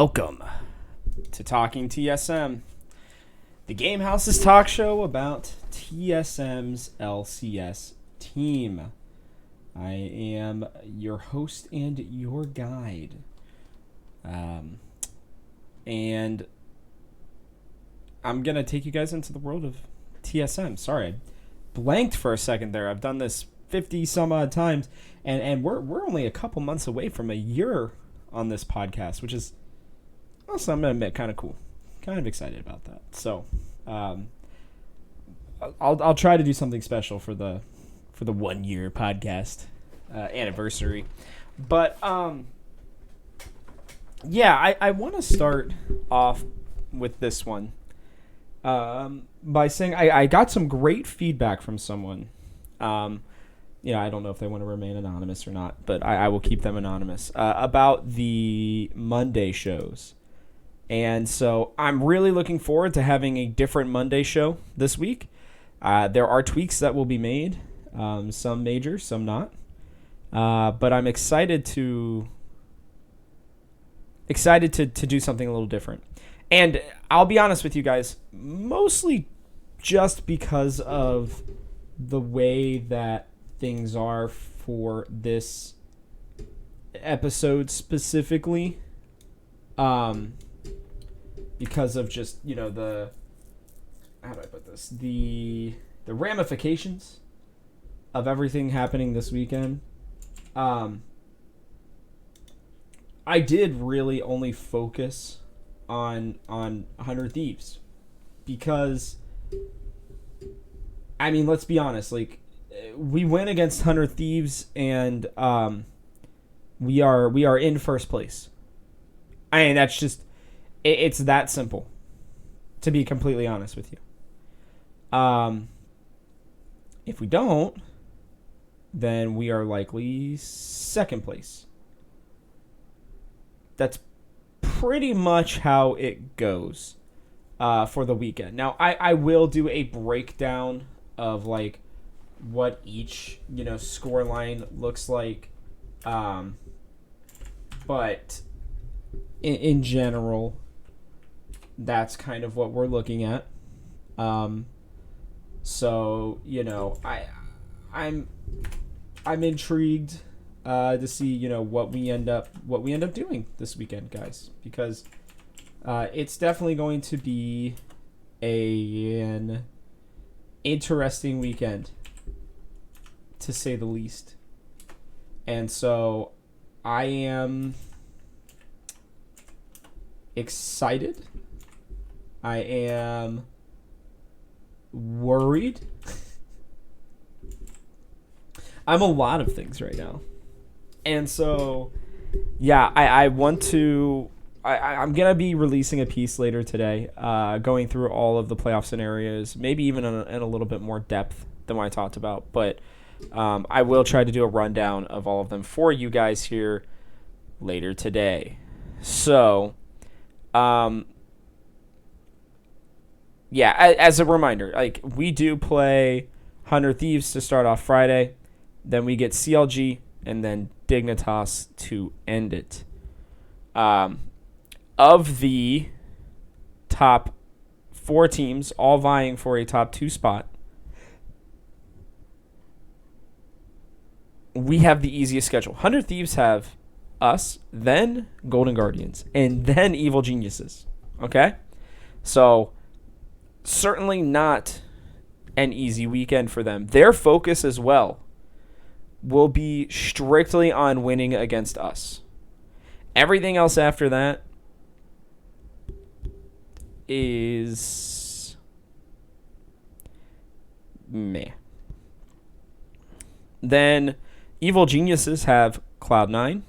Welcome to Talking TSM, the Game House's talk show about TSM's LCS team. I am your host and your guide. And I'm going to take you guys into the world of TSM. Sorry, I blanked for a second there. I've done this 50 some odd times, and we're only a couple months away from a year on this podcast, which is also, I'm going to admit, kind of cool. Kind of excited about that. So, I'll try to do something special for the 1 year podcast anniversary. But yeah, I want to start off with this one by saying I got some great feedback from someone. I don't know if they want to remain anonymous or not, but I will keep them anonymous about the Monday shows. And so I'm really looking forward to having a different Monday show this week. There are tweaks that will be made, some major, some not. But I'm excited to do something a little different. And I'll be honest with you guys, mostly just because of the way that things are for this episode specifically. Because of just, the how do I put this? The ramifications of everything happening this weekend. I did really only focus on 100 Thieves because, I mean, let's be honest, like, we went against 100 Thieves and we are in first place. I mean, that's just, it's that simple, to be completely honest with you. If we don't, then we are likely second place. That's pretty much how it goes for the weekend. Now, I will do a breakdown of, like, what each, score line looks like. But in general, that's kind of what we're looking at. So, I'm intrigued to see, what we end up doing this weekend, guys, because it's definitely going to be an interesting weekend, to say the least. And so I am excited. I am worried. I'm a lot of things right now. And so, yeah, I want to... I'm going to be releasing a piece later today, going through all of the playoff scenarios, maybe even in a little bit more depth than what I talked about. But I will try to do a rundown of all of them for you guys here later today. So, yeah, as a reminder, like, we do play 100 Thieves to start off Friday. Then we get CLG and then Dignitas to end it. Of the top 4 teams, all vying for a top 2 spot, we have the easiest schedule. 100 Thieves have us, then Golden Guardians, and then Evil Geniuses. Okay? So, certainly not an easy weekend for them. Their focus as well will be strictly on winning against us. Everything else after that is meh. Then Evil Geniuses have Cloud9,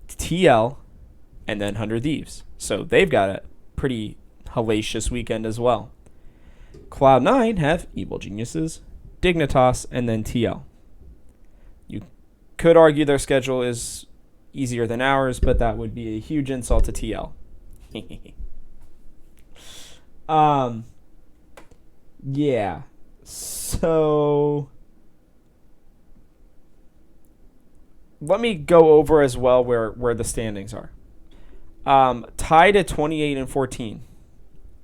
TL, and then 100 Thieves. So they've got a pretty hellacious weekend as well. Cloud9 have Evil Geniuses, Dignitas, and then TL. You could argue their schedule is easier than ours, but that would be a huge insult to TL. Yeah. So let me go over as well where the standings are. Tied at 28 and 14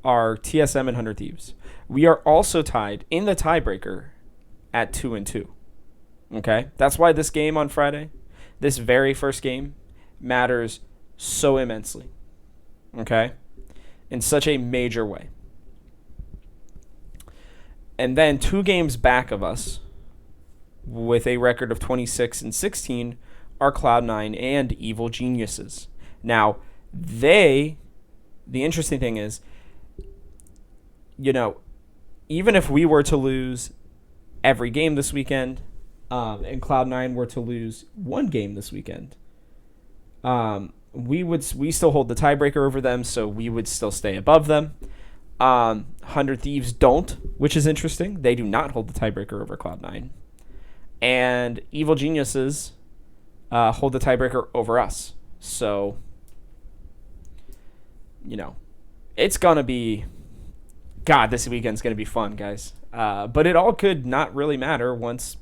are TSM and 100 Thieves. We are also tied in the tiebreaker at 2 and 2. Okay? That's why this game on Friday, this very first game, matters so immensely. Okay? In such a major way. And then 2 games back of us, with a record of 26 and 16, are Cloud9 and Evil Geniuses. Now, the interesting thing is, even if we were to lose every game this weekend, and Cloud9 were to lose one game this weekend, we still hold the tiebreaker over them, so we would still stay above them. 100 Thieves don't, which is interesting. They do not hold the tiebreaker over Cloud9. And Evil Geniuses hold the tiebreaker over us. So, it's going to be... God, this weekend's going to be fun, guys. But it all could not really matter once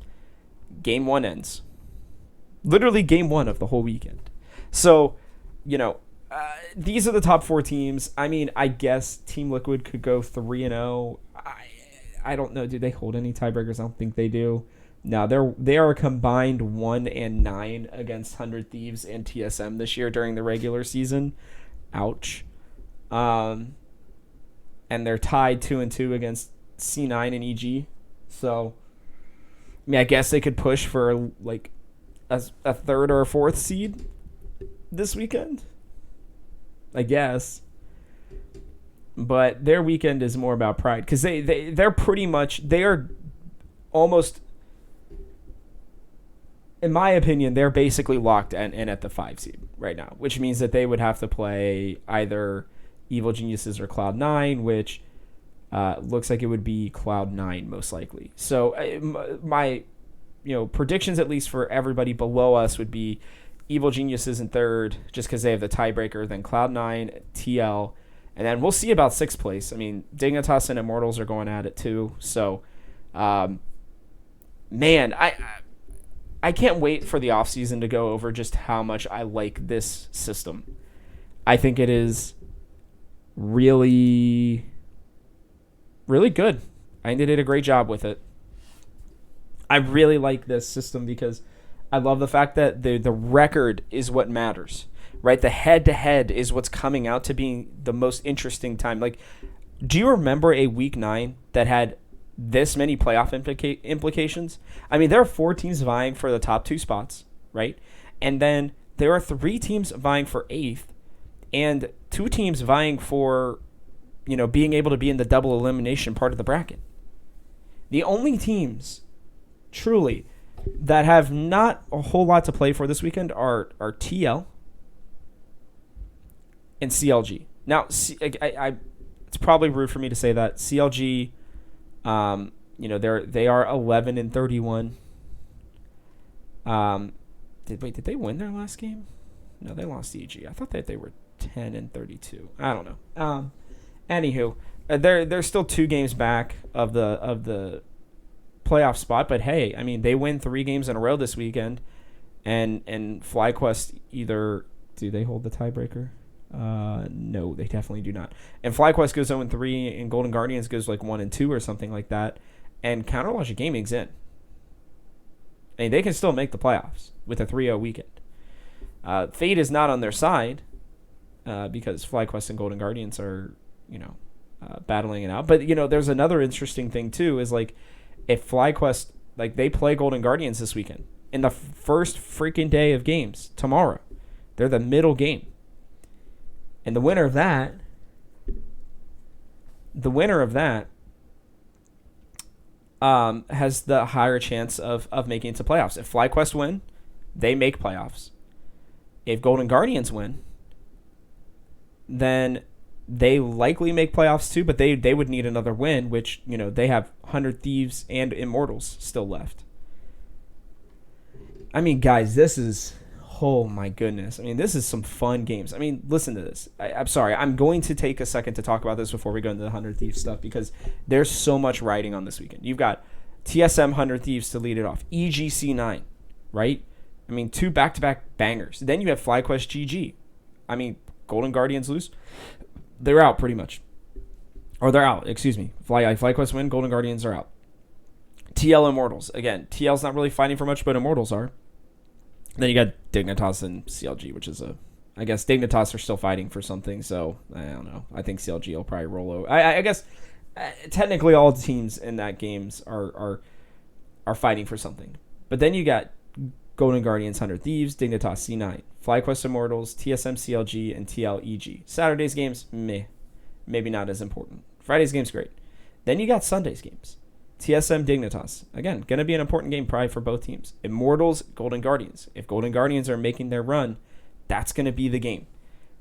Game 1 ends. Literally Game 1 of the whole weekend. So, these are the top 4 teams. I mean, I guess Team Liquid could go 3-0. I don't know. Do they hold any tiebreakers? I don't think they do. No, they are combined 1-9 against 100 Thieves and TSM this year during the regular season. Ouch. And they're tied 2-2 against C9 and EG. So, I guess they could push for like a 3rd or a 4th seed this weekend. I guess. But their weekend is more about pride because they're pretty much, they are almost, in my opinion, they're basically locked in at the 5 seed right now, which means that they would have to play either Evil Geniuses or Cloud9, which looks like it would be Cloud9 most likely. So my predictions, at least for everybody below us, would be Evil Geniuses in 3rd, just because they have the tiebreaker, then Cloud9, TL, and then we'll see about 6th place. I mean, Dignitas and Immortals are going at it too. So, man, I can't wait for the offseason to go over just how much I like this system. I think it is really, really good. I think they did a great job with it. I really like this system because I love the fact that the record is what matters, right? The head-to-head is what's coming out to being the most interesting time. Like, do you remember a Week 9 that had this many playoff implications? I mean, there are 4 teams vying for the top 2 spots, right? And then there are 3 teams vying for 8th and 2 teams vying for, being able to be in the double elimination part of the bracket. The only teams, truly, that have not a whole lot to play for this weekend are TL and CLG. Now, it's probably rude for me to say that. CLG, they are 11 and 31. Did they win their last game? No, they lost EG. I thought that they were 10 and 32. I don't know. Anywho, they're still 2 games back of the playoff spot, but hey, I mean, they win 3 games in a row this weekend, and FlyQuest either, do they hold the tiebreaker? No, they definitely do not. And FlyQuest goes 0-3, and Golden Guardians goes like 1-2 or something like that, and Counter Logic Gaming's in. I mean, they can still make the playoffs with a 3-0 weekend. Fate is not on their side because FlyQuest and Golden Guardians are, battling it out. But, there's another interesting thing too, is like, if FlyQuest, like, they play Golden Guardians this weekend in the first freaking day of games tomorrow. They're the middle game. And the winner of that has the higher chance of making it to playoffs. If FlyQuest win, they make playoffs. If Golden Guardians win, then they likely make playoffs too, but they would need another win, which, they have 100 Thieves and Immortals still left. I mean, guys, this is... Oh, my goodness. I mean, this is some fun games. I mean, listen to this. I'm sorry. I'm going to take a second to talk about this before we go into the 100 Thieves stuff because there's so much riding on this weekend. You've got TSM 100 Thieves to lead it off. EGC9, right? I mean, 2 back-to-back bangers. Then you have FlyQuest GG. I mean, Golden Guardians lose, they're out pretty much. Or they're out, excuse me. FlyQuest win, Golden Guardians are out. TL Immortals. Again, TL's not really fighting for much, but Immortals are. Then you got Dignitas and CLG, which is I guess Dignitas are still fighting for something, so I don't know. I think CLG will probably roll over. I guess technically all teams in that games are fighting for something. But then you got Golden Guardians, 100 Thieves, Dignitas C9, FlyQuest Immortals, TSM CLG, and TLEG. Saturday's games, meh. Maybe not as important. Friday's game's great. Then you got Sunday's games. TSM Dignitas. Again, going to be an important game probably for both teams. Immortals, Golden Guardians. If Golden Guardians are making their run, that's going to be the game,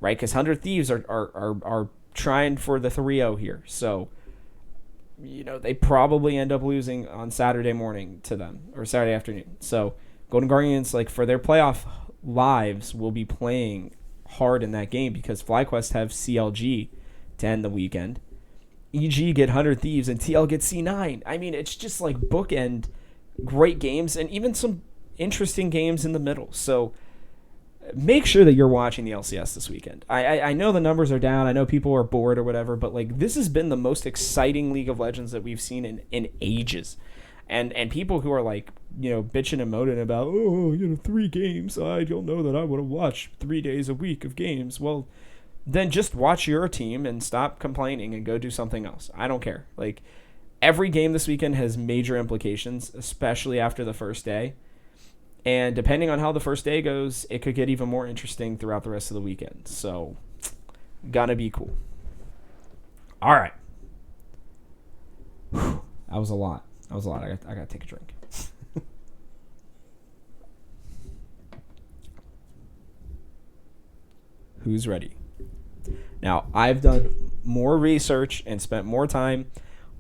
right? Because 100 Thieves are trying for the 3-0 here. So, they probably end up losing on Saturday morning to them, or Saturday afternoon. So, Golden Guardians, for their playoff lives, will be playing hard in that game because FlyQuest have CLG to end the weekend. EG get 100 Thieves and TL get C9. I mean, it's just bookend great games and even some interesting games in the middle. So make sure that you're watching the LCS this weekend. I know the numbers are down. I know people are bored or whatever, but this has been the most exciting League of Legends that we've seen in ages. And people who are bitching and moaning about, 3 games. You'll know that I would have watched 3 days a week of games. Well, then just watch your team and stop complaining and go do something else. I don't care. Every game this weekend has major implications, especially after the first day. And depending on how the first day goes, it could get even more interesting throughout the rest of the weekend. So, gonna be cool. All right. Whew. That was a lot. I gotta take a drink. Who's ready? Now, I've done more research and spent more time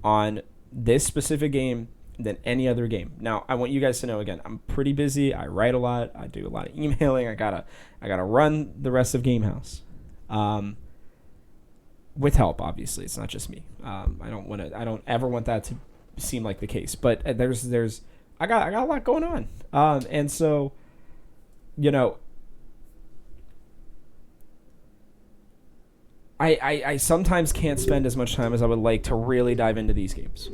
on this specific game than any other game. Now, I want you guys to know, again, I'm pretty busy. I write a lot. I do a lot of emailing. I gotta run the rest of Gamehouse, with help. Obviously, it's not just me. I don't ever want that to seem like the case. But I got a lot going on, and so, I sometimes can't spend as much time as I would like to really dive into these games.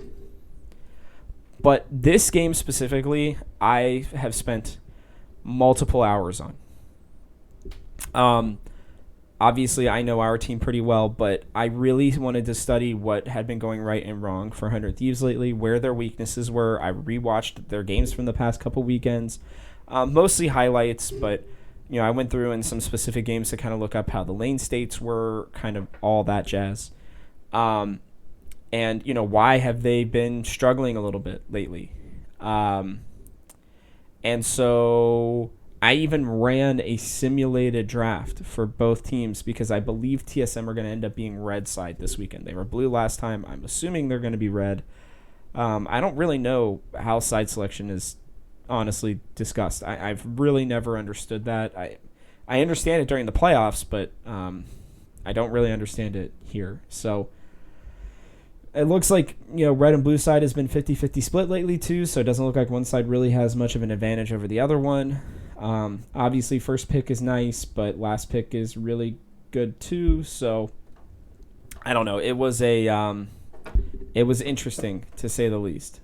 But this game specifically, I have spent multiple hours on. Obviously, I know our team pretty well, but I really wanted to study what had been going right and wrong for 100 Thieves lately, where their weaknesses were. I rewatched their games from the past couple weekends, mostly highlights, but I went through in some specific games to kind of look up how the lane states were, kind of all that jazz. And, why have they been struggling a little bit lately? And so I even ran a simulated draft for both teams because I believe TSM are going to end up being red side this weekend. They were blue last time. I'm assuming they're going to be red. I don't really know how side selection is honestly discussed. I've really never understood that. I understand it during the playoffs, but I don't really understand it here. So it looks like red and blue side has been 50-50 split lately too, so it doesn't look like one side really has much of an advantage over the other one. Obviously first pick is nice, but last pick is really good too, so I don't know. It was interesting to say the least,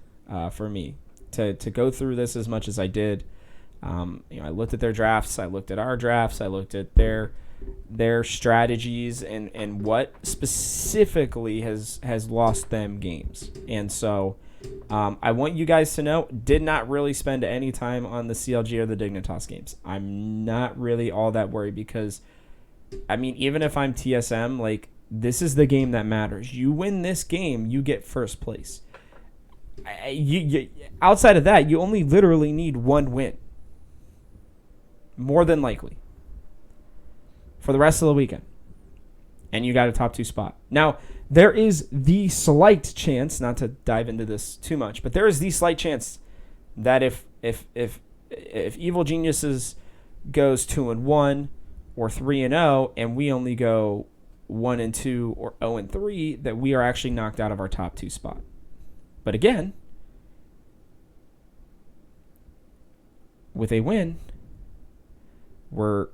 for me. To go through this as much as I did. I looked at their drafts, I looked at our drafts, I looked at their strategies and what specifically has lost them games. And so I want you guys to know, did not really spend any time on the CLG or the Dignitas games. I'm not really all that worried because, even if I'm TSM, this is the game that matters. You win this game, you get first place. You outside of that, you only literally need one win. More than likely. For the rest of the weekend. And you got a top 2 spot. Now, there is the slight chance, not to dive into this too much, but there is the slight chance that if Evil Geniuses goes 2-1 or 3-0 and we only go 1-2 or 0-3, that we are actually knocked out of our top 2 spot. But again, with a win, we're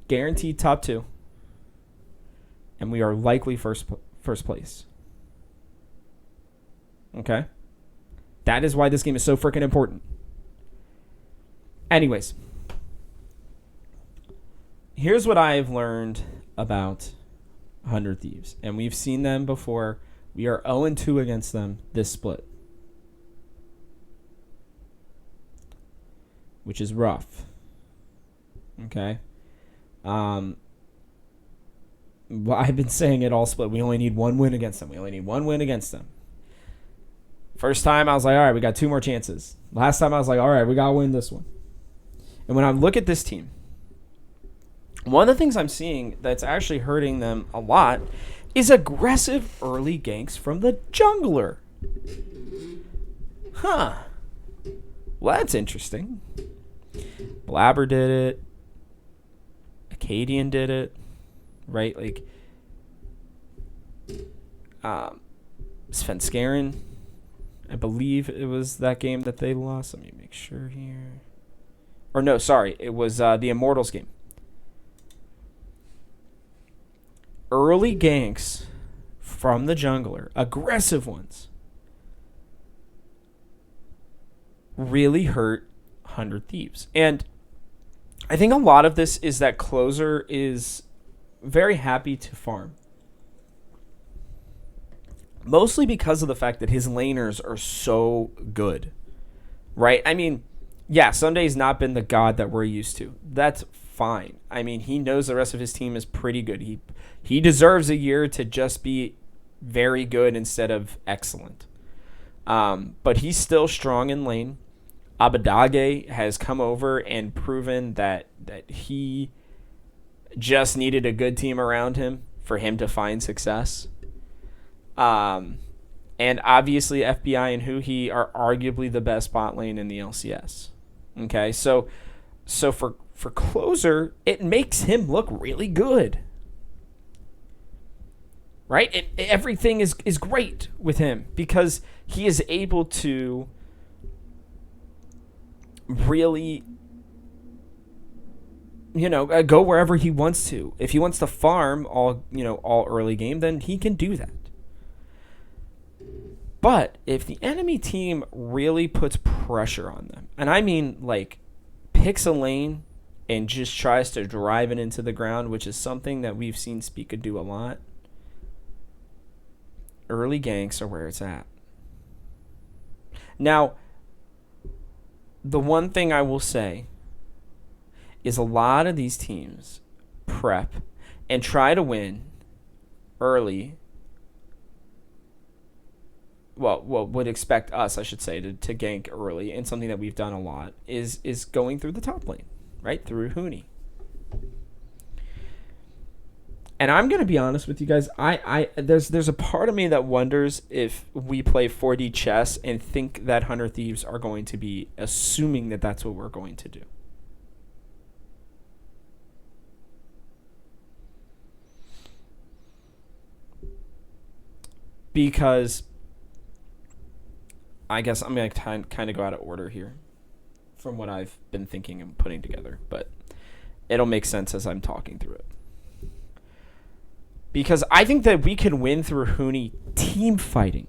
guaranteed top 2. and we are likely first place. Okay? That is why this game is so freaking important. Anyways, here's what I've learned about 100 Thieves, and we've seen them before. We are 0-2 against them this split, which is rough. Okay? Well, I've been saying it all split. We only need one win against them. First time, I was like, all right, we got 2 more chances. Last time, I was like, all right, we got to win this one. And when I look at this team, one of the things I'm seeing that's actually hurting them a lot is aggressive early ganks from the jungler. Huh. Well, that's interesting. Blabber did it. Acadian did it. Right? Like, Svenskeren, I believe it was that game that they lost. Let me make sure here. Or no, sorry. It was the Immortals game. Early ganks from the jungler, aggressive ones, really hurt 100 Thieves. And I think a lot of this is that Closer is very happy to farm. Mostly because of the fact that his laners are so good. Right? I mean, yeah, Sunday's not been the god that we're used to. That's fine. I mean, he knows the rest of his team is pretty good. He deserves a year to just be very good instead of excellent. But he's still strong in lane. Abadage has come over and proven that he just needed a good team around him for him to find success. And obviously FBI and Huhi are arguably the best bot lane in the LCS. Okay, so for Closer, it makes him look really good. Right? Everything is great with him because he is able to really, go wherever he wants to. If he wants to farm all early game, then he can do that. But if the enemy team really puts pressure on them, and I mean like picks a lane and just tries to drive it into the ground, which is something that we've seen Spica do a lot, early ganks are where it's at. Now, the one thing I will say is a lot of these teams prep and try to win early. Well, would expect us, I should say, to gank early, and something that we've done a lot is going through the top lane, right? Through Huni. And I'm going to be honest with you guys, there's a part of me that wonders if we play 4D chess and think that 100 Thieves are going to be assuming that that's what we're going to do. Because I guess I'm going to kind of go out of order here from what I've been thinking and putting together, but it'll make sense as I'm talking through it. Because I think that we can win through Huni team fighting,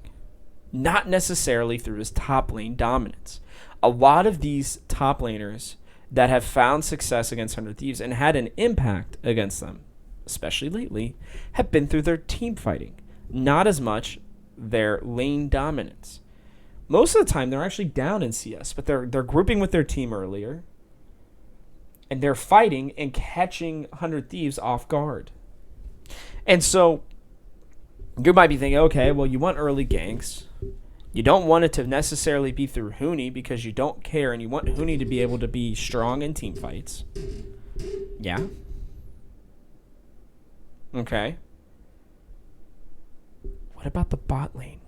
not necessarily through his top lane dominance. A lot of these top laners that have found success against 100 Thieves and had an impact against them, especially lately, have been through their team fighting, not as much their lane dominance. Most of the time, they're actually down in CS, but they're grouping with their team earlier, and they're fighting and catching 100 Thieves off guard. And so you might be thinking, okay, well, you want early ganks. You don't want it to necessarily be through Huni because you don't care, and you want Huni to be able to be strong in team fights. Yeah. Okay. What about the bot lane?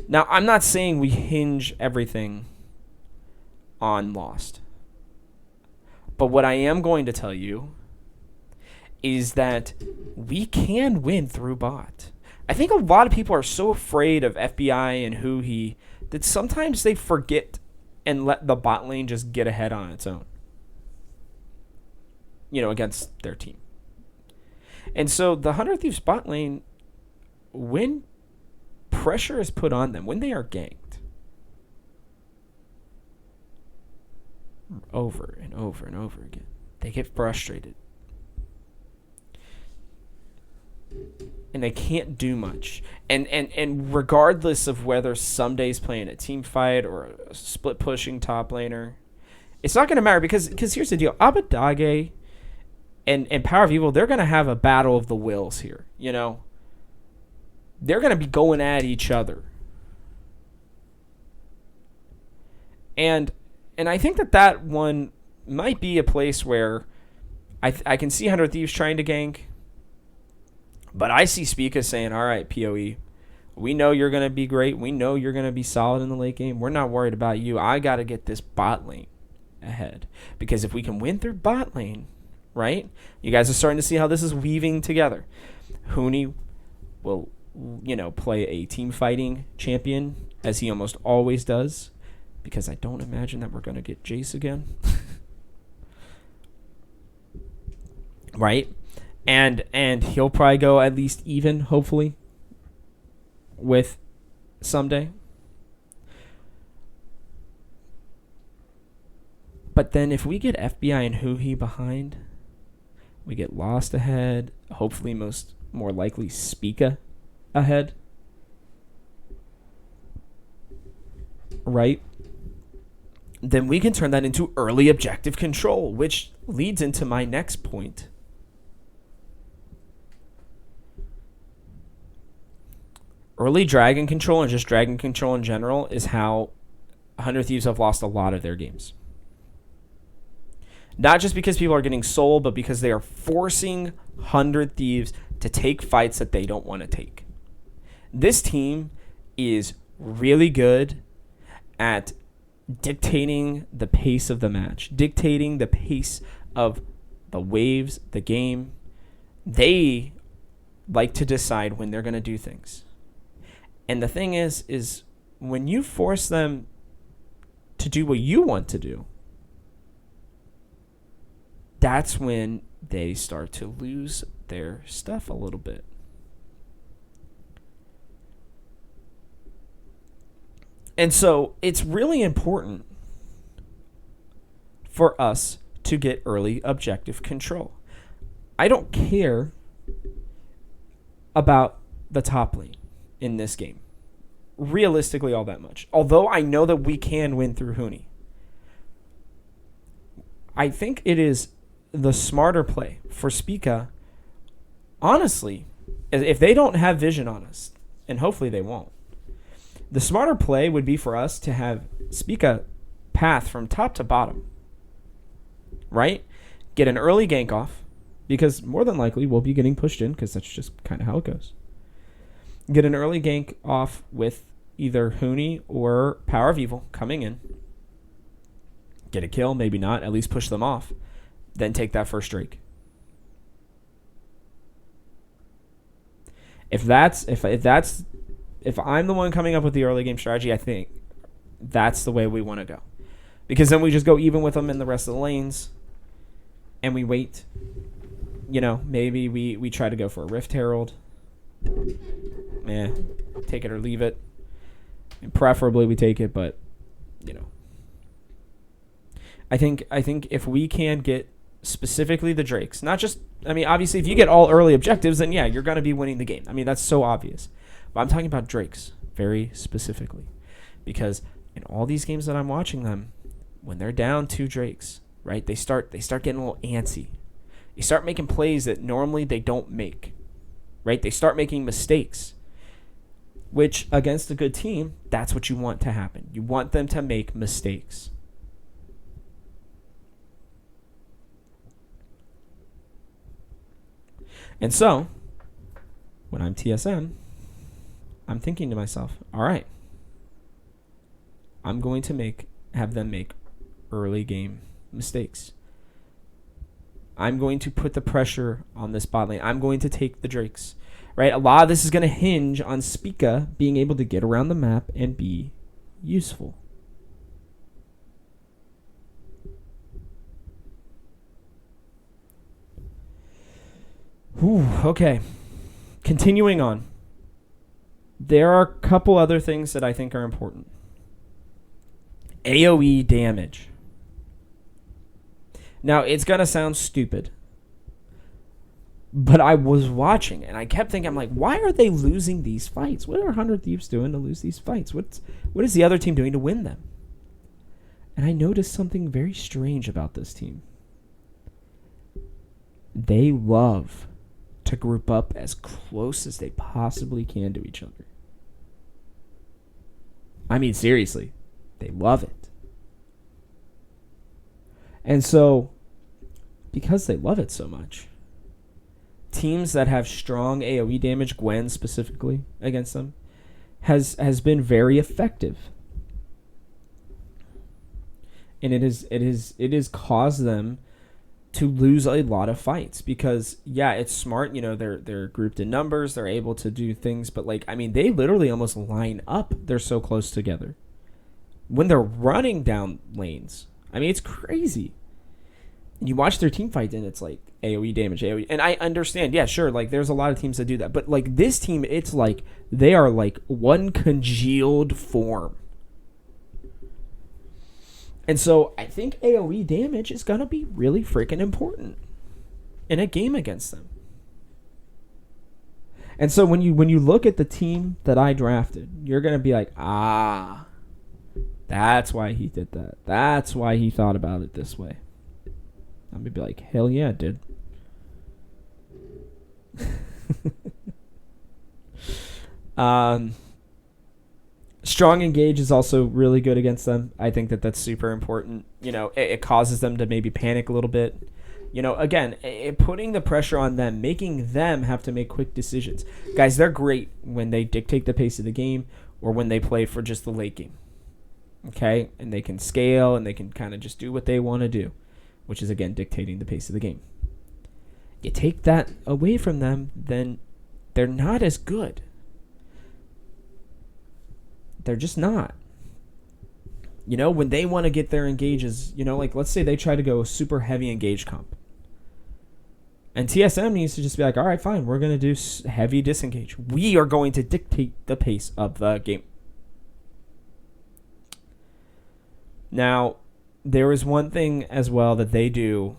Now, I'm not saying we hinge everything on Lost. But what I am going to tell you is that we can win through bot. I think a lot of people are so afraid of FBI and Huhi that sometimes they forget and let the bot lane just get ahead on its own. Against their team. And so the 100 Thieves bot lane, when pressure is put on them, when they are ganked, over and over and over again, they get frustrated. And they can't do much. And regardless of whether Sunday's playing a team fight or a split pushing top laner, it's not going to matter because here's the deal. Abadage and Power of Evil, they're going to have a battle of the wills here, you know? They're going to be going at each other. And I think that one might be a place where I can see 100 Thieves trying to gank, but I see Spica saying, all right, PoE, we know you're going to be great. We know you're going to be solid in the late game. We're not worried about you. I got to get this bot lane ahead. Because if we can win through bot lane, right, you guys are starting to see how this is weaving together. Huni will, play a team fighting champion, as he almost always does, because I don't imagine that we're going to get Jace again. Right? And he'll probably go at least even, hopefully, with someday. But then if we get FBI and Huhi behind, we get Lost ahead, hopefully more likely Spica ahead. Right? Then we can turn that into early objective control, which leads into my next point. Early dragon control and just dragon control in general is how 100 Thieves have lost a lot of their games. Not just because people are getting soul, but because they are forcing 100 Thieves to take fights that they don't want to take. This team is really good at dictating the pace of the match, dictating the pace of the waves, the game. They like to decide when they're going to do things. And the thing is when you force them to do what you want to do, that's when they start to lose their stuff a little bit. And so it's really important for us to get early objective control. I don't care about the top lane in this game, realistically, all that much. Although I know that we can win through Huni. I think it is the smarter play for Spica, honestly, if they don't have vision on us, and hopefully they won't, the smarter play would be for us to have Spica path from top to bottom, right? Get an early gank off, because more than likely we'll be getting pushed in, because that's just kind of how it goes. Get an early gank off with either Huni or Power of Evil coming in. Get a kill, maybe not, at least push them off. Then take that first Drake. If I'm the one coming up with the early game strategy, I think that's the way we want to go. Because then we just go even with them in the rest of the lanes, and we wait. Maybe we try to go for a Rift Herald. Take it or leave it. And preferably we take it, but I think if we can get specifically the Drakes, not just, obviously if you get all early objectives, then yeah, you're going to be winning the game. That's so obvious. But I'm talking about Drakes very specifically, because in all these games that I'm watching them, when they're down 2 Drakes, right, they start getting a little antsy. They start making plays that normally they don't make, right? They start making mistakes, which against a good team, that's what you want to happen. You want them to make mistakes. And so, when I'm TSM, I'm thinking to myself, all right, I'm going to have them make early game mistakes. I'm going to put the pressure on this bot lane. I'm going to take the Drakes, right? A lot of this is going to hinge on Spica being able to get around the map and be useful. Whew, okay. Continuing on. There are a couple other things that I think are important. AoE damage. Now, it's going to sound stupid, but I was watching and I kept thinking, I'm like, why are they losing these fights? What are 100 Thieves doing to lose these fights? What is the other team doing to win them? And I noticed something very strange about this team. They love to group up as close as they possibly can to each other. I mean, seriously, they love it. And so, because they love it so much, teams that have strong AoE damage, Gwen specifically against them, has been very effective. And it is caused them to lose a lot of fights because, yeah, it's smart. You know, they're grouped in numbers. They're able to do things. But, like, I mean, they literally almost line up. They're so close together. When they're running down lanes, I mean, it's crazy. And you watch their team fight, and it's like AoE damage, AoE. And I understand, yeah, sure, like, there's a lot of teams that do that. But, like, this team, it's like they are, like, one congealed form. And so I think AoE damage is going to be really freaking important in a game against them. And so when you look at the team that I drafted, you're going to be like, that's why he did that. That's why he thought about it this way. I'm going to be like, hell yeah, dude. Strong engage is also really good against them. I think that's super important. You know, it causes them to maybe panic a little bit. You know, again, putting the pressure on them, making them have to make quick decisions. Guys, they're great when they dictate the pace of the game or when they play for just the late game. Okay? And they can scale and they can kind of just do what they want to do, which is, again, dictating the pace of the game. You take that away from them, then they're not as good. They're just not. You know, when they want to get their engages, you know, like let's say they try to go super heavy engage comp. And TSM needs to just be like, all right, fine, we're going to do heavy disengage. We are going to dictate the pace of the game. Now, there is one thing as well that they do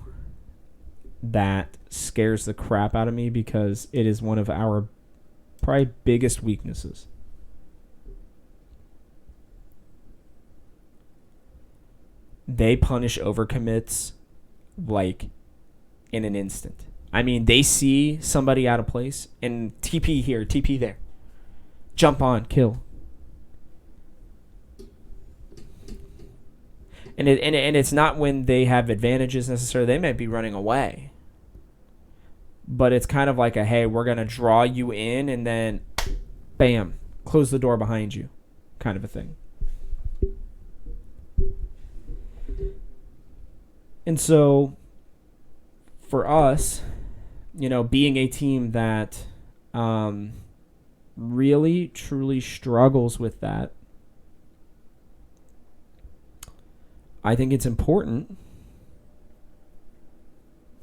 that scares the crap out of me because it is one of our probably biggest weaknesses. They punish overcommits like in an instant. I mean, they see somebody out of place and TP here, TP there. Jump on, kill. And it's not when they have advantages necessarily. They might be running away. But it's kind of like a, hey, we're going to draw you in and then, bam, close the door behind you kind of a thing. And so, for us, you know, being a team that really, truly struggles with that, I think it's important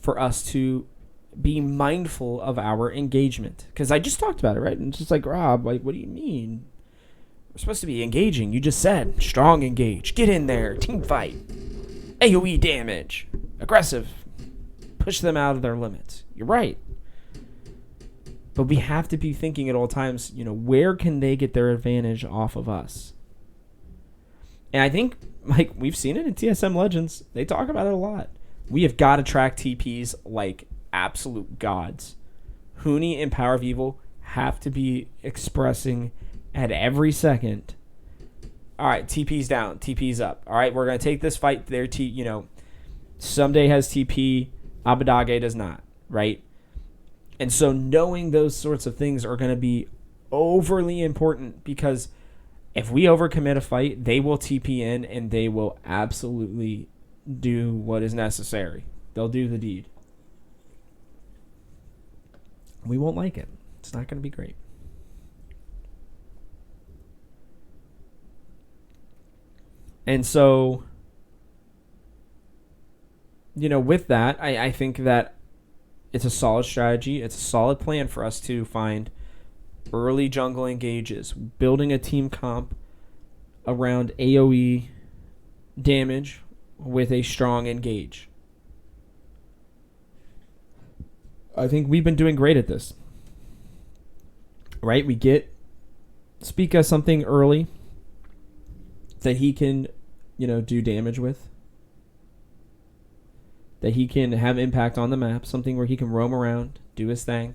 for us to be mindful of our engagement. Because I just talked about it, right? And it's just like, Rob, like, what do you mean? We're supposed to be engaging. You just said, strong engage. Get in there. Team fight. AoE damage. Aggressive. Push them out of their limits. You're right. But we have to be thinking at all times, you know, where can they get their advantage off of us? And I think, like, we've seen it in TSM Legends. They talk about it a lot. We have got to track TPs like absolute gods. Huni and Power of Evil have to be expressing at every second, all right, TP's down, TP's up. All right, we're going to take this fight. Their you know, Someday has TP, Abadage does not, right? And so knowing those sorts of things are going to be overly important because if we overcommit a fight, they will TP in and they will absolutely do what is necessary. They'll do the deed. We won't like it. It's not going to be great. And so, you know, with that, I think that it's a solid strategy. It's a solid plan for us to find early jungle engages, building a team comp around AoE damage with a strong engage. I think we've been doing great at this. Right? We get Spica something early that he can, do damage with. That he can have impact on the map. Something where he can roam around, do his thing.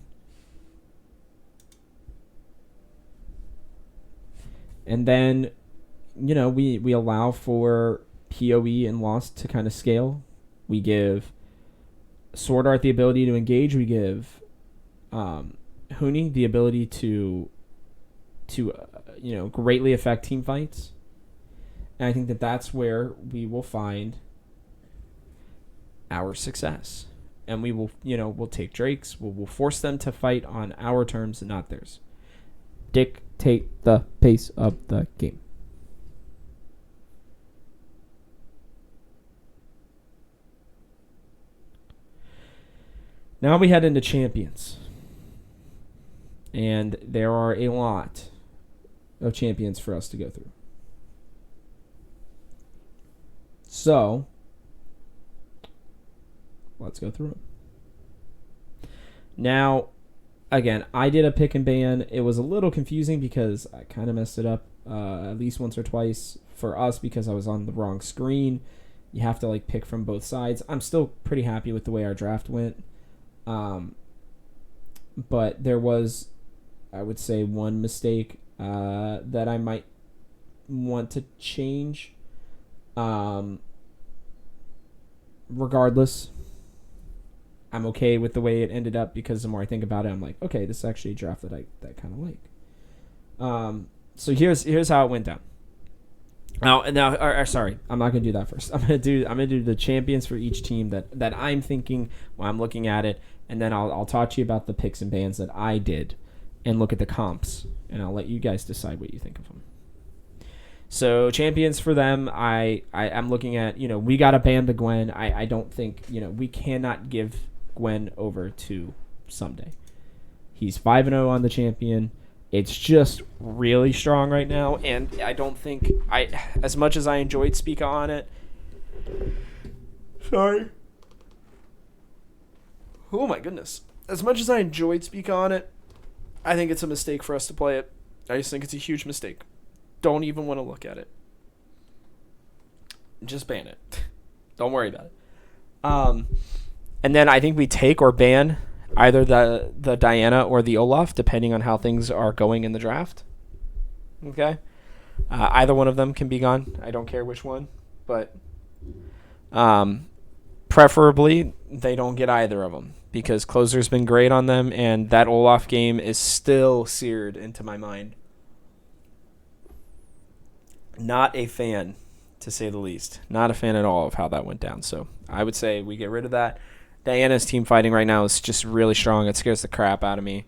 And then, we allow for PoE and Lost to kind of scale. We give Sword Art the ability to engage. We give Huni the ability to greatly affect team fights. And I think that that's where we will find our success. And we will, we'll take Drakes. We'll force them to fight on our terms and not theirs. Dictate the pace of the game. Now we head into champions. And there are a lot of champions for us to go through. So, let's go through them. Now, again, I did a pick and ban. It was a little confusing because I kind of messed it up at least once or twice for us because I was on the wrong screen. You have to pick from both sides. I'm still pretty happy with the way our draft went. But there was, I would say, one mistake that I might want to change. Regardless, I'm okay with the way it ended up because the more I think about it, I'm like, okay, this is actually a draft that I kind of like. So here's how it went down. Sorry, I'm not gonna do that first. I'm gonna do the champions for each team that I'm thinking while I'm looking at it, and then I'll talk to you about the picks and bans that I did, and look at the comps, and I'll let you guys decide what you think of them. So champions for them, I'm looking at, we gotta ban the Gwen. I don't think, we cannot give Gwen over to Someday. He's 5-0 on the champion. It's just really strong right now, and I don't think as much as I enjoyed Spica on it. Sorry. Oh my goodness. As much as I enjoyed Spica on it, I think it's a mistake for us to play it. I just think it's a huge mistake. Don't even want to look at it. Just ban it. Don't worry about it. And then I think we take or ban either the Diana or the Olaf, depending on how things are going in the draft. Okay? Either one of them can be gone. I don't care which one. But preferably, they don't get either of them. Because Closer's been great on them, and that Olaf game is still seared into my mind. Not a fan, to say the least. Not a fan at all of how that went down. So I would say we get rid of that. Diana's team fighting right now is just really strong. It scares the crap out of me.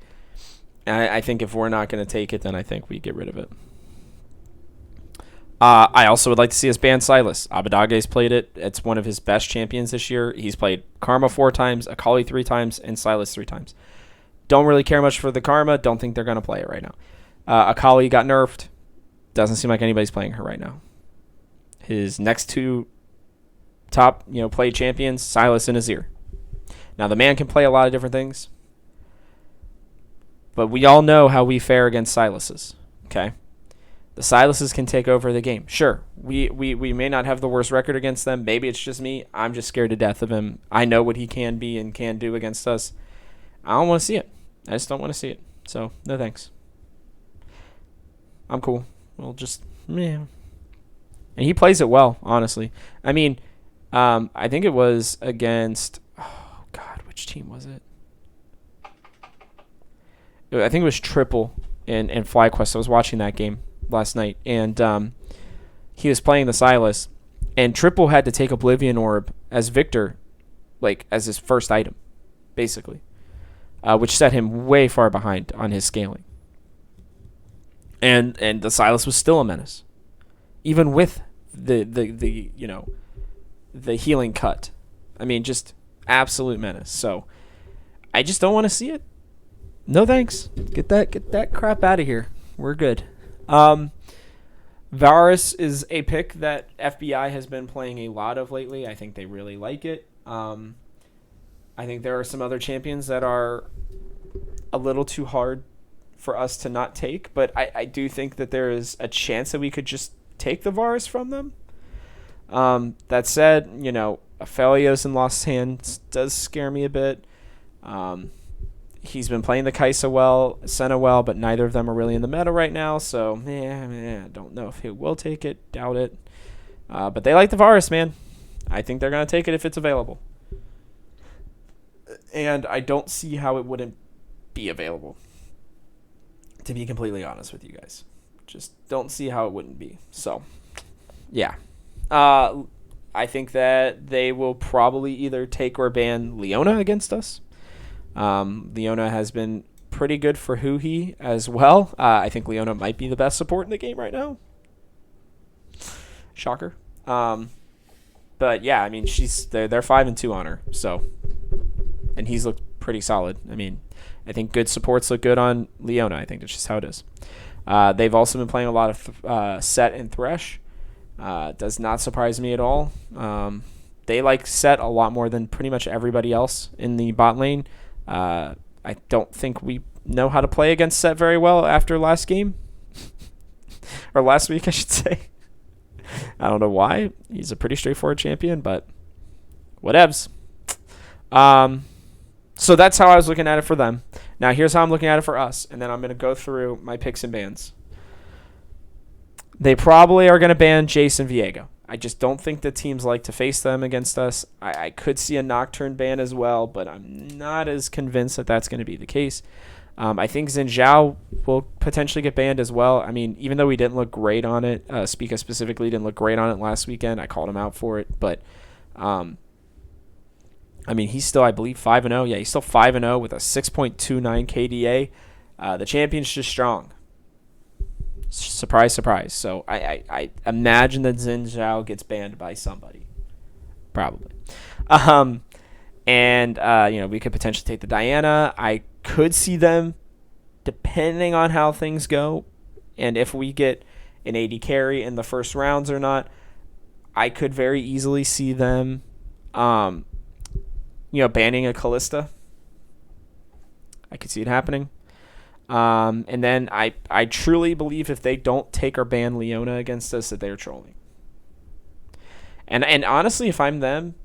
And I think if we're not going to take it, then I think we get rid of it. I also would like to see us ban Silas. Abedage's played it. It's one of his best champions this year. He's played Karma 4 times, Akali 3 times, and Silas 3 times. Don't really care much for the Karma. Don't think they're going to play it right now. Akali got nerfed. Doesn't seem like anybody's playing her right now. His next two top, played champions, Silas and Azir. Now, the man can play a lot of different things. But we all know how we fare against Silases. Okay? The Silases can take over the game. Sure, we may not have the worst record against them. Maybe it's just me. I'm just scared to death of him. I know what he can be and can do against us. I don't want to see it. I just don't want to see it. So, no thanks. I'm cool. We'll just, yeah. And he plays it well, honestly. I mean, I think it was against, oh, God, which team was it? I think it was Triple in FlyQuest. I was watching that game last night, and he was playing the Silas, and Triple had to take Oblivion Orb as Victor, as his first item, basically, which set him way far behind on his scaling. And the Silas was still a menace, even with the healing cut. I mean, just absolute menace. So I just don't want to see it. No thanks. Get that crap out of here. We're good. Varus is a pick that FBI has been playing a lot of lately. I think they really like it. I think there are some other champions that are a little too hard for us to not take, but I do think that there is a chance that we could just take the Varus from them. That said, Aphelios in Lost Hands does scare me a bit. He's been playing the Kaisa well, Senna well, but neither of them are really in the meta right now, so I don't know if he will take it. Doubt it. But they like the Varus, man. I think they're going to take it if it's available. And I don't see how it wouldn't be available, to be completely honest with you guys. Just don't see how it wouldn't be. So, yeah. I think that they will probably either take or ban Leona against us. Leona has been pretty good for Huhi as well. I think Leona might be the best support in the game right now. Shocker. But yeah, I mean, they're 5-2 on her. So, and he's looked pretty solid. I mean, I think good supports look good on Leona. I think that's just how it is. They've also been playing a lot of Set and Thresh. Does not surprise me at all. They like Set a lot more than pretty much everybody else in the bot lane. I don't think we know how to play against Set very well after last game. Or last week, I should say. I don't know why. He's a pretty straightforward champion, but whatevs. So that's how I was looking at it for them. Now, here's how I'm looking at it for us, and then I'm going to go through my picks and bans. They probably are going to ban Jace and Viego. I just don't think the teams like to face them against us. I could see a Nocturne ban as well, but I'm not as convinced that that's going to be the case. I think Xin Zhao will potentially get banned as well. I mean, even though we didn't look great on it, Spica specifically didn't look great on it last weekend. I called him out for it, but I mean, he's still, I believe, 5-0. Yeah, he's still 5-0 with a 6.29 KDA. The champion's just strong. Surprise, surprise. So I imagine that Xin Zhao gets banned by somebody. Probably. We could potentially take the Diana. I could see them, depending on how things go, and if we get an AD carry in the first rounds or not, I could very easily see them, banning a Callista. I could see it happening. And then I truly believe if they don't take or ban Leona against us, that they're trolling. And honestly, if I'm them,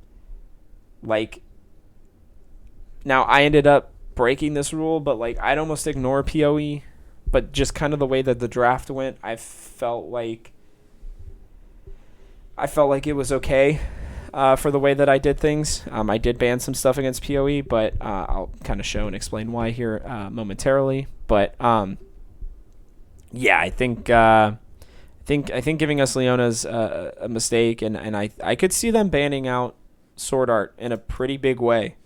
now I ended up breaking this rule, but I'd almost ignore PoE, but just kind of the way that the draft went, I felt like it was okay for the way that I did things. I did ban some stuff against PoE, but I'll kind of show and explain why here momentarily. But yeah, I think giving us Leona's a mistake, and I could see them banning out Sword Art in a pretty big way.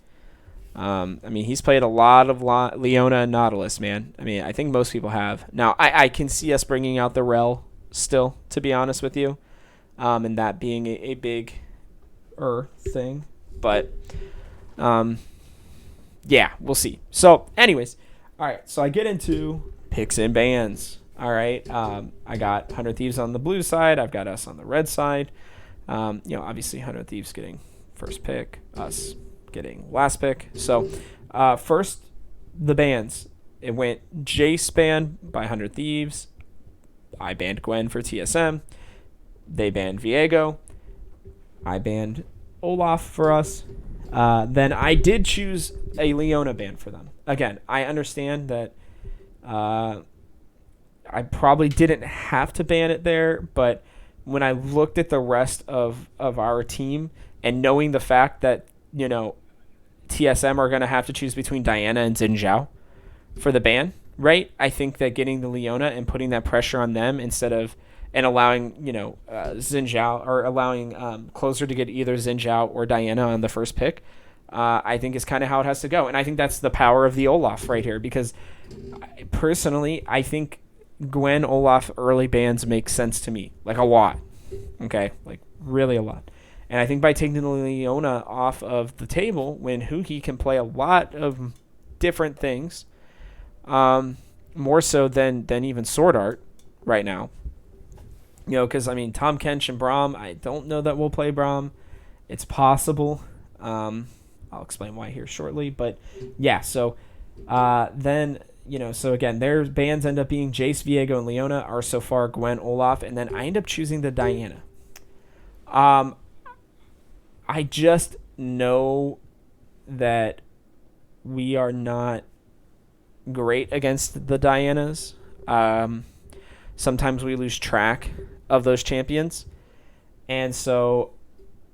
I mean, he's played a lot of Leona and Nautilus, man. I mean, I think most people have. Now, I can see us bringing out the Rel still, to be honest with you, and that being a big thing. But, yeah, we'll see. So, anyways, all right. So I get into picks and bans. All right. I got 100 Thieves on the blue side. I've got us on the red side. Obviously 100 Thieves getting first pick, us getting last pick. So first, the bans. It went Jace ban by 100 Thieves. I banned Gwen for TSM. They banned Viego. I banned Olaf for us. Then I did choose a Leona ban for them. Again, I understand that I probably didn't have to ban it there, but when I looked at the rest of our team and knowing the fact that, TSM are going to have to choose between Diana and Xin Zhao for the ban, right? I think that getting the Leona and putting that pressure on them and allowing, Xin Zhao, or allowing Closer to get either Xin Zhao or Diana on the first pick, I think is kind of how it has to go. And I think that's the power of the Olaf right here, because personally, I think Gwen Olaf early bans make sense to me, a lot. Okay, really a lot. And I think by taking the Leona off of the table, when Huhi can play a lot of different things, more so than even Sword Art right now. Because, I mean, Tom Kench and Braum, I don't know that we'll play Braum. It's possible. I'll explain why here shortly. But, yeah, so then, so again, their bans end up being Jace, Viego, and Leona, are so far Gwen, Olaf, and then I end up choosing the Diana. I just know that we are not great against the Dianas. Sometimes we lose track of those champions. And so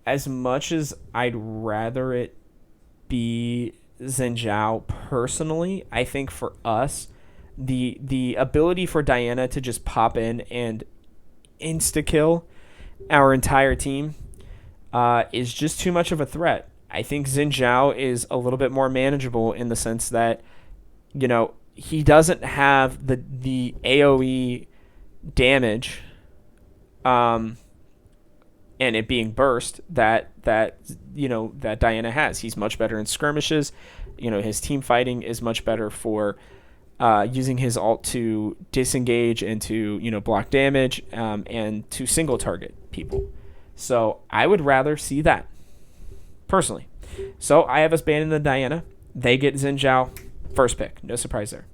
as much as I'd rather it be Xin Zhao personally, I think for us, the ability for Diana to just pop in and insta-kill our entire team is just too much of a threat. I think Xin Zhao is a little bit more manageable in the sense that, he doesn't have the AoE damage and it being burst that Diana has. He's much better in skirmishes. His team fighting is much better for using his ult to disengage and to block damage and to single target people. So I would rather see that personally. So I have us banning the Diana. They get Xin Zhao first pick. No surprise there.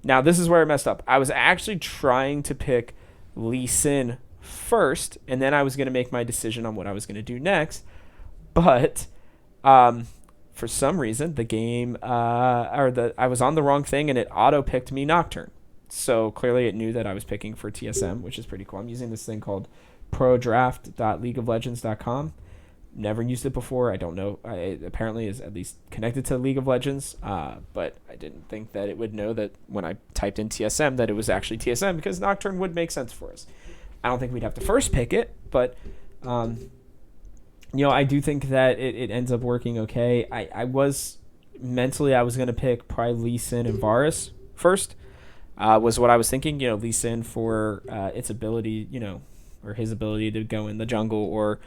Now this is where I messed up. I was actually trying to pick Lee Sin first, and then I was going to make my decision on what I was going to do next. But for some reason, the game I was on the wrong thing, and it auto picked me Nocturne. So clearly, it knew that I was picking for TSM, which is pretty cool. I'm using this thing called prodraft.leagueoflegends.com. Never used it before. I don't know. It apparently is at least connected to League of Legends, but I didn't think that it would know that when I typed in TSM that it was actually TSM, because Nocturne would make sense for us. I don't think we'd have to first pick it, but I do think that it ends up working okay. I was going to pick probably Lee Sin and Varus first, was what I was thinking. Lee Sin for its ability, or his ability to go in the jungle or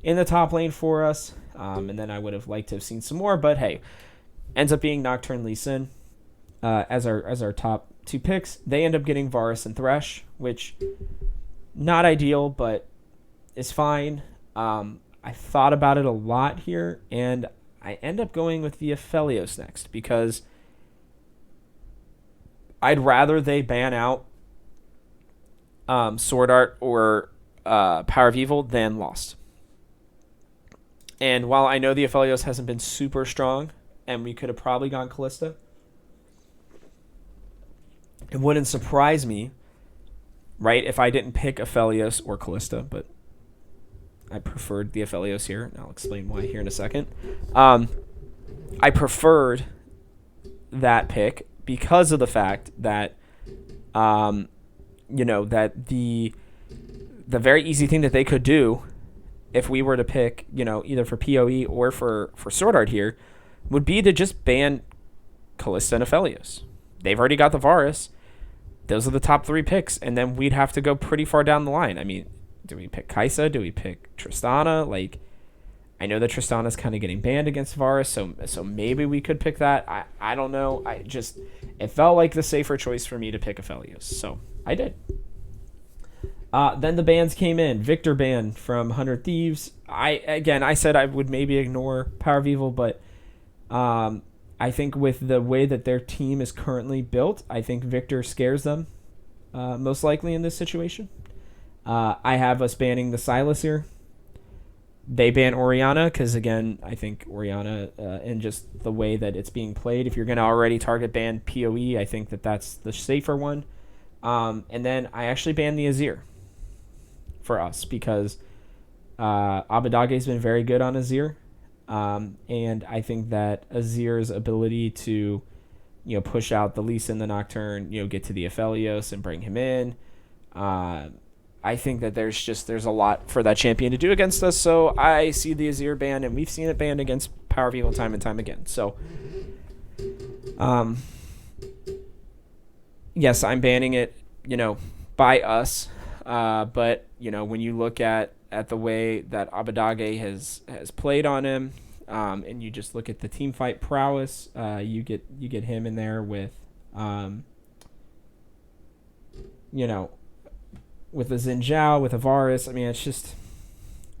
in the top lane for us. And then I would have liked to have seen some more, but hey, ends up being Nocturne, Lee Sin as our top two picks. They end up getting Varus and Thresh, which not ideal, but is fine. I thought about it a lot here, and I end up going with the Aphelios next because I'd rather they ban out Sword Art or Power of Evil than Lost. And while I know the Aphelios hasn't been super strong, and we could have probably gone Callista, it wouldn't surprise me, right, if I didn't pick Aphelios or Callista, but I preferred the Aphelios here, and I'll explain why here in a second. I preferred that pick because of the fact that, that the very easy thing that they could do if we were to pick, either for PoE or for Sword Art here, would be to just ban Callista and Aphelios. They've already got the Varus. Those are the top three picks, and then we'd have to go pretty far down the line. I mean, do we pick Kai'Sa? Do we pick Tristana? Like, I know that Tristana's kind of getting banned against Varus, so maybe we could pick that. I don't know. It felt like the safer choice for me to pick Aphelios, so I did. Then the bans came in. Victor ban from 100 Thieves. I said I would maybe ignore Power of Evil, but I think with the way that their team is currently built, I think Victor scares them most likely in this situation. I have us banning the Sylas here. They ban Orianna because, again, I think Orianna and just the way that it's being played, if you're going to already target ban PoE, I think that that's the safer one. And then I actually banned the Azir for us because Abadage has been very good on Azir. And I think that Azir's ability to, push out the Lee Sin, the Nocturne, get to the Aphelios and bring him in. I think that there's a lot for that champion to do against us. So I see the Azir ban, and we've seen it banned against Power of Evil time and time again. So, yes, I'm banning it, by us. But, when you look at the way that Abadage has played on him, and you just look at the team fight prowess, you get him in there with, with a Xin Zhao, with a Varus. I mean, it's just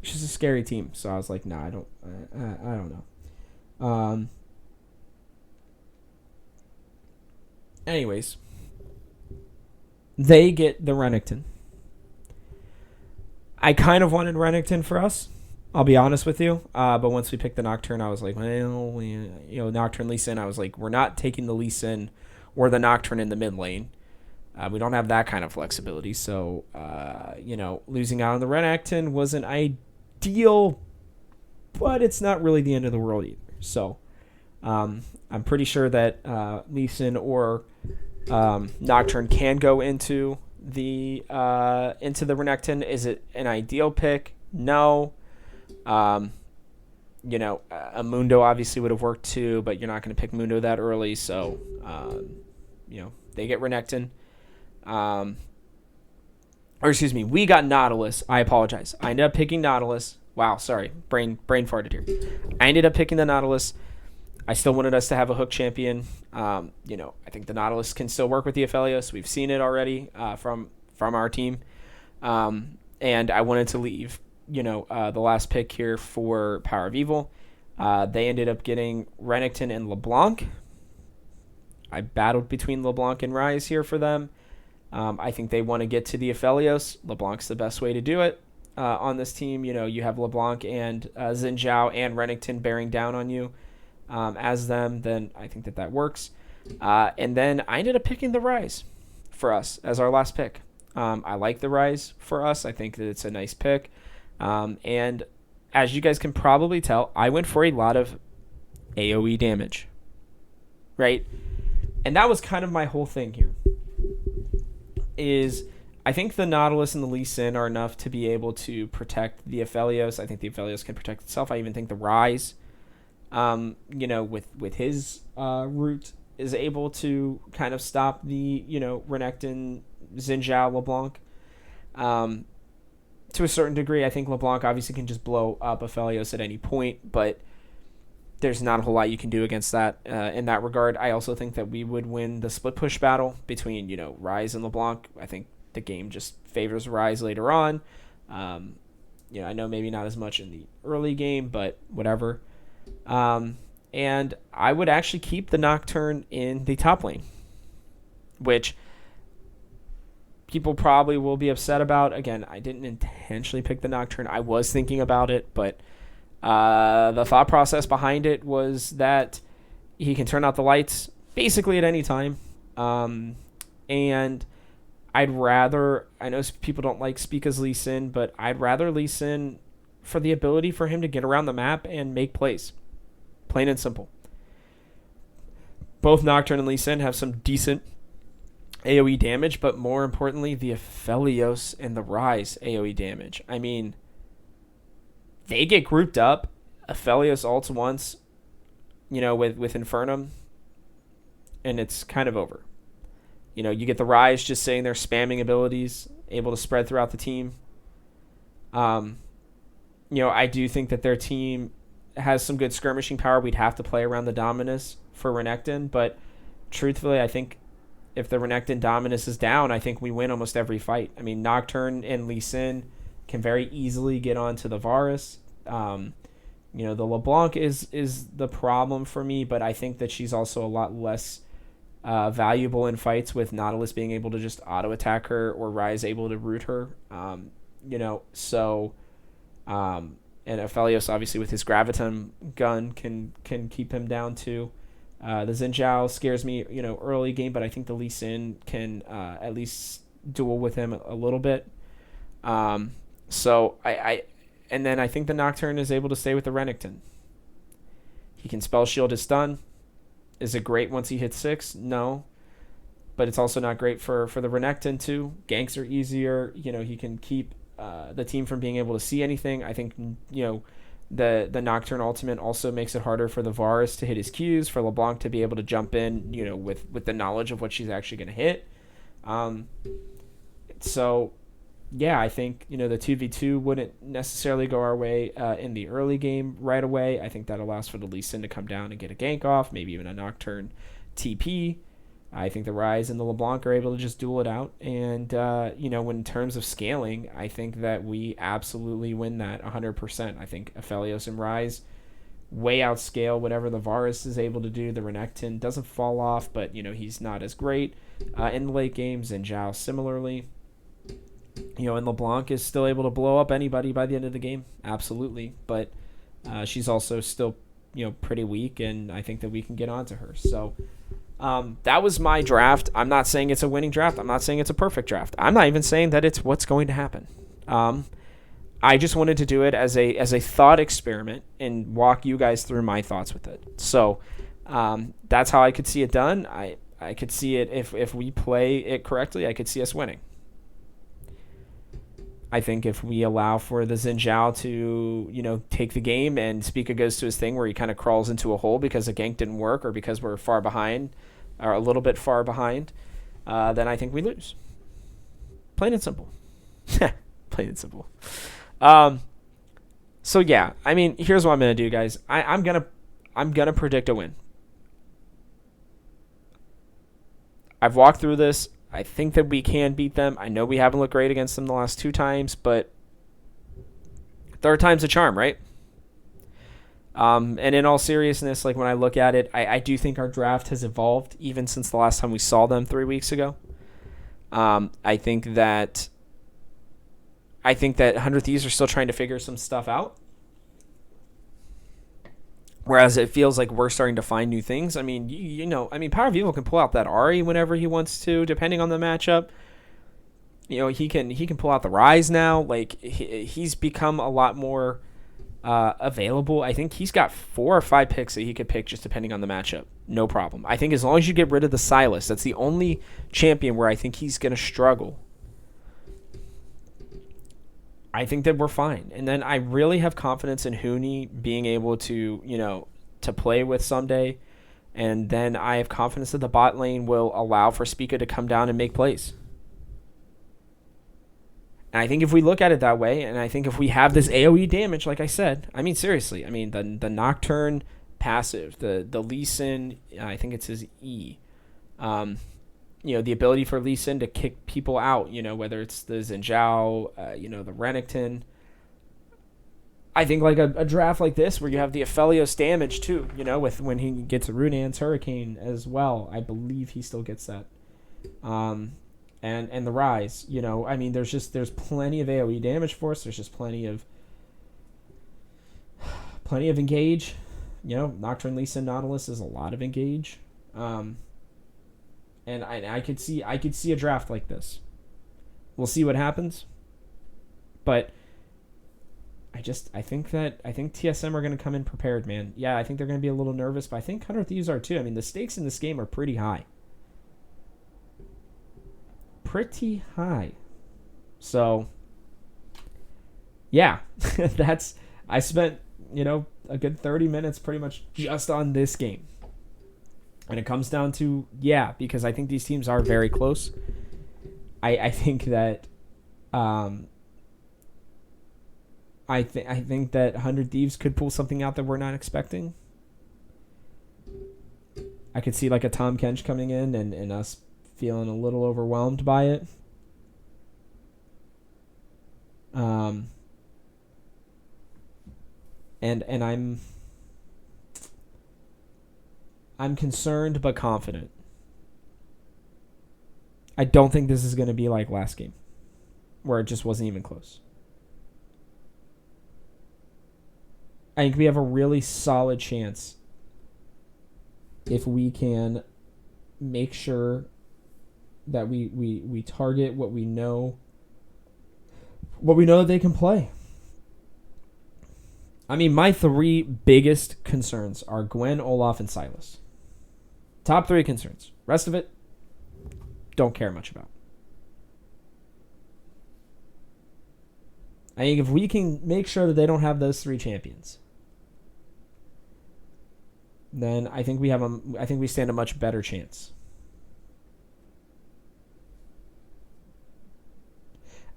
a scary team. So I was like, nah, I don't know. Anyways, they get the Renekton. I kind of wanted Renekton for us. I'll be honest with you. But once we picked the Nocturne, I was like, well, Nocturne Lee Sin. I was like, we're not taking the Lee Sin or the Nocturne in the mid lane. We don't have that kind of flexibility. So, losing out on the Renekton wasn't ideal, but it's not really the end of the world either. So, I'm pretty sure that Lee Sin or Nocturne can go into the Renekton. Is it an ideal pick? No. A Mundo obviously would have worked too, but you're not going to pick Mundo that early, so they get Renekton. We got Nautilus. I apologize. I ended up picking Nautilus. Wow, sorry, brain farted here. I ended up picking the Nautilus. I still wanted us to have a hook champion. I think the Nautilus can still work with the Aphelios. We've seen it already from our team, and I wanted to leave the last pick here for Power of Evil. They ended up getting Renekton and LeBlanc. I battled between LeBlanc and Ryze here for them. I think they want to get to the Aphelios. LeBlanc's the best way to do it on this team. You have LeBlanc and Xin Zhao and Renekton bearing down on you as them. Then I think that works. And then I ended up picking the Ryze for us as our last pick. I like the Ryze for us. I think that it's a nice pick. And as you guys can probably tell, I went for a lot of AoE damage, right? And that was kind of my whole thing here. Is I think the Nautilus and the Lee Sin are enough to be able to protect the Aphelios. I think the Aphelios can protect itself. I even think the Ryze, with his root, is able to kind of stop the Renekton, Xin Zhao, LeBlanc. To a certain degree, I think LeBlanc obviously can just blow up Aphelios at any point, but there's not a whole lot you can do against that in that regard. I also think that we would win the split push battle between, Ryze and LeBlanc. I think the game just favors Ryze later on. I know maybe not as much in the early game, but whatever. And I would actually keep the Nocturne in the top lane, which people probably will be upset about. Again, I didn't intentionally pick the Nocturne. I was thinking about it, but the thought process behind it was that he can turn out the lights basically at any time. And I'd rather, I know people don't like speak as Lee Sin, but I'd rather Lee Sin for the ability for him to get around the map and make plays. Plain and simple. Both Nocturne and Lee Sin have some decent AoE damage, but more importantly, the Aphelios and the Ryze AoE damage. I mean, they get grouped up. Aphelios ults once, with Infernum, and it's kind of over. You get the Ryze just sitting there spamming abilities, able to spread throughout the team. I do think that their team has some good skirmishing power. We'd have to play around the Dominus for Renekton, but truthfully, I think if the Renekton Dominus is down, I think we win almost every fight. I mean, Nocturne and Lee Sin can very easily get onto the Varus. The LeBlanc is the problem for me, but I think that she's also a lot less valuable in fights with Nautilus being able to just auto-attack her or Ryze able to root her. And Aphelios, obviously, with his Graviton gun can keep him down too. The Xin Zhao scares me, early game, but I think the Lee Sin can at least duel with him a little bit. So and then I think the Nocturne is able to stay with the Renekton. He can spell shield his stun. Is it great once he hits 6? No. But it's also not great for the Renekton too. Ganks are easier. He can keep the team from being able to see anything. I think, the Nocturne ultimate also makes it harder for the Varus to hit his Qs, for LeBlanc to be able to jump in, with the knowledge of what she's actually going to hit. So yeah, I think the 2v2 wouldn't necessarily go our way in the early game right away. I think that allows for the Lee Sin to come down and get a gank off, maybe even a Nocturne TP. I think the Rise and the LeBlanc are able to just duel it out. And, when in terms of scaling, I think that we absolutely win that 100%. I think Aphelios and Rise way outscale whatever the Varus is able to do. The Renekton doesn't fall off, but, he's not as great in the late games. And Zhao similarly. And LeBlanc is still able to blow up anybody by the end of the game. Absolutely. But she's also still, pretty weak, and I think that we can get onto her. So that was my draft. I'm not saying it's a winning draft. I'm not saying it's a perfect draft. I'm not even saying that it's what's going to happen. I just wanted to do it as a thought experiment and walk you guys through my thoughts with it. So that's how I could see it done. I could see it if we play it correctly. I could see us winning. I think if we allow for the Xin Zhao to, take the game and Spica goes to his thing where he kind of crawls into a hole because a gank didn't work or because we're far behind or a little bit far behind, then I think we lose. Plain and simple. Plain and simple. So yeah, I mean, here's what I'm going to do, guys. I'm going to predict a win. I've walked through this. I think that we can beat them. I know we haven't looked great against them the last 2 times, but third time's a charm, right? And in all seriousness, like when I look at it, I do think our draft has evolved even since the last time we saw them 3 weeks ago. I think that 100 Thieves are still trying to figure some stuff out. Whereas it feels like we're starting to find new things. I mean, Power of Evil can pull out that Ahri whenever he wants to, depending on the matchup. He can pull out the Rise now. Like he's become a lot more available. I think he's got 4 or 5 picks that he could pick just depending on the matchup. No problem. I think as long as you get rid of the Sylas, that's the only champion where I think he's going to struggle. I think that we're fine. And then I really have confidence in Huni being able to, to play with someday. And then I have confidence that the bot lane will allow for Spica to come down and make plays. And I think if we look at it that way, and I think if we have this AoE damage, like I said, I mean, seriously, I mean, the Nocturne passive, the Lee Sin, I think it's his E. The ability for Lee Sin to kick people out, whether it's the Xin Zhao, the Renekton. I think like a draft like this where you have the Aphelios damage too, with when he gets Runan's Hurricane as well. I believe he still gets that. And the Rise, there's plenty of AoE damage for us. There's just plenty of engage. Nocturne, Lee Sin, Nautilus is a lot of engage. And I could see a draft like this. We'll see what happens. But I think TSM are going to come in prepared, man. Yeah, I think they're going to be a little nervous, but I think 100 Thieves are too. I mean, the stakes in this game are pretty high. Pretty high. So, yeah. I spent, a good 30 minutes pretty much just on this game. And it comes down to, because I think these teams are very close. I think that I think that 100 Thieves could pull something out that we're not expecting. I could see like a Tom Kench coming in and us feeling a little overwhelmed by it. And I'm concerned but confident. I don't think this is going to be like last game, where it just wasn't even close. I think we have a really solid chance if we can make sure that we target what we know that they can play. I mean, my 3 biggest concerns are Gwen, Olaf, and Sylas. Top 3 concerns. Rest of it, don't care much about. I think if we can make sure that they don't have those 3 champions, then I think we stand a much better chance.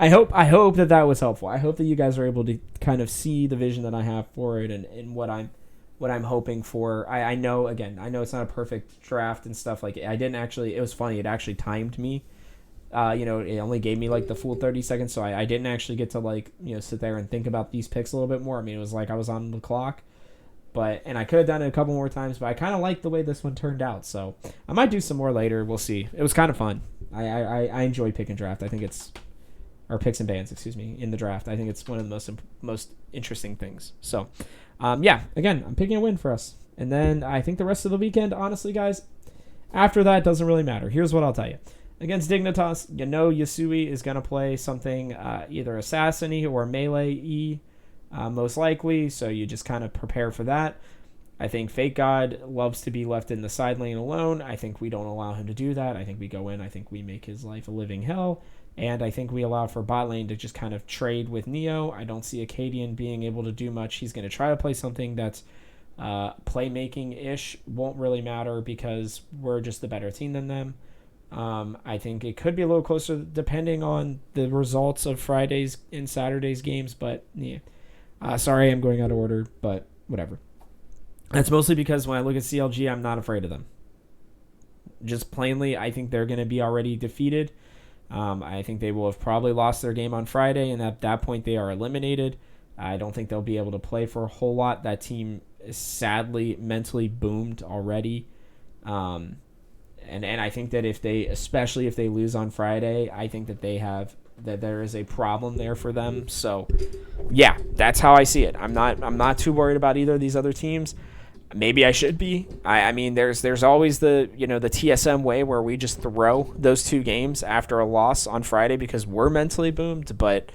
I hope that was helpful. I hope that you guys are able to kind of see the vision that I have for it and what I'm hoping for. I know, again, I know it's not a perfect draft and stuff. Like, I didn't actually, it was funny, it actually timed me. It only gave me like the full 30 seconds, so I didn't actually get to like, sit there and think about these picks a little bit more. I mean, it was like I was on the clock, and I could have done it a couple more times, but I kind of like the way this one turned out, so I might do some more later. We'll see. It was kind of fun. I enjoy pick and draft. I think it's, or picks and bands, excuse me, in the draft. I think it's one of the most interesting things. So, again, I'm picking a win for us. And then I think the rest of the weekend, honestly, guys, after that, doesn't really matter. Here's what I'll tell you. Against Dignitas, Yasui is going to play something either Assassin-y or Melee-y, most likely, so you just kind of prepare for that. I think Fake God loves to be left in the side lane alone. I think we don't allow him to do that. I think we go in. I think we make his life a living hell. And I think we allow for bot lane to just kind of trade with Neo. I don't see Acadian being able to do much. He's going to try to play something that's playmaking-ish. Won't really matter because we're just the better team than them. I think it could be a little closer depending on the results of Friday's and Saturday's games. But, yeah. Sorry I'm going out of order, but whatever. That's mostly because when I look at CLG, I'm not afraid of them. Just plainly, I think they're going to be already defeated. I think they will have probably lost their game on Friday, and at that point they are eliminated. I don't think they'll be able to play for a whole lot. That team is sadly mentally boomed already. And I think that especially if they lose on Friday, I think that there is a problem there for them. So, yeah, that's how I see it. I'm not too worried about either of these other teams. Maybe I should be. I mean, there's always the the TSM way where we just throw those two games after a loss on Friday because we're mentally boomed. But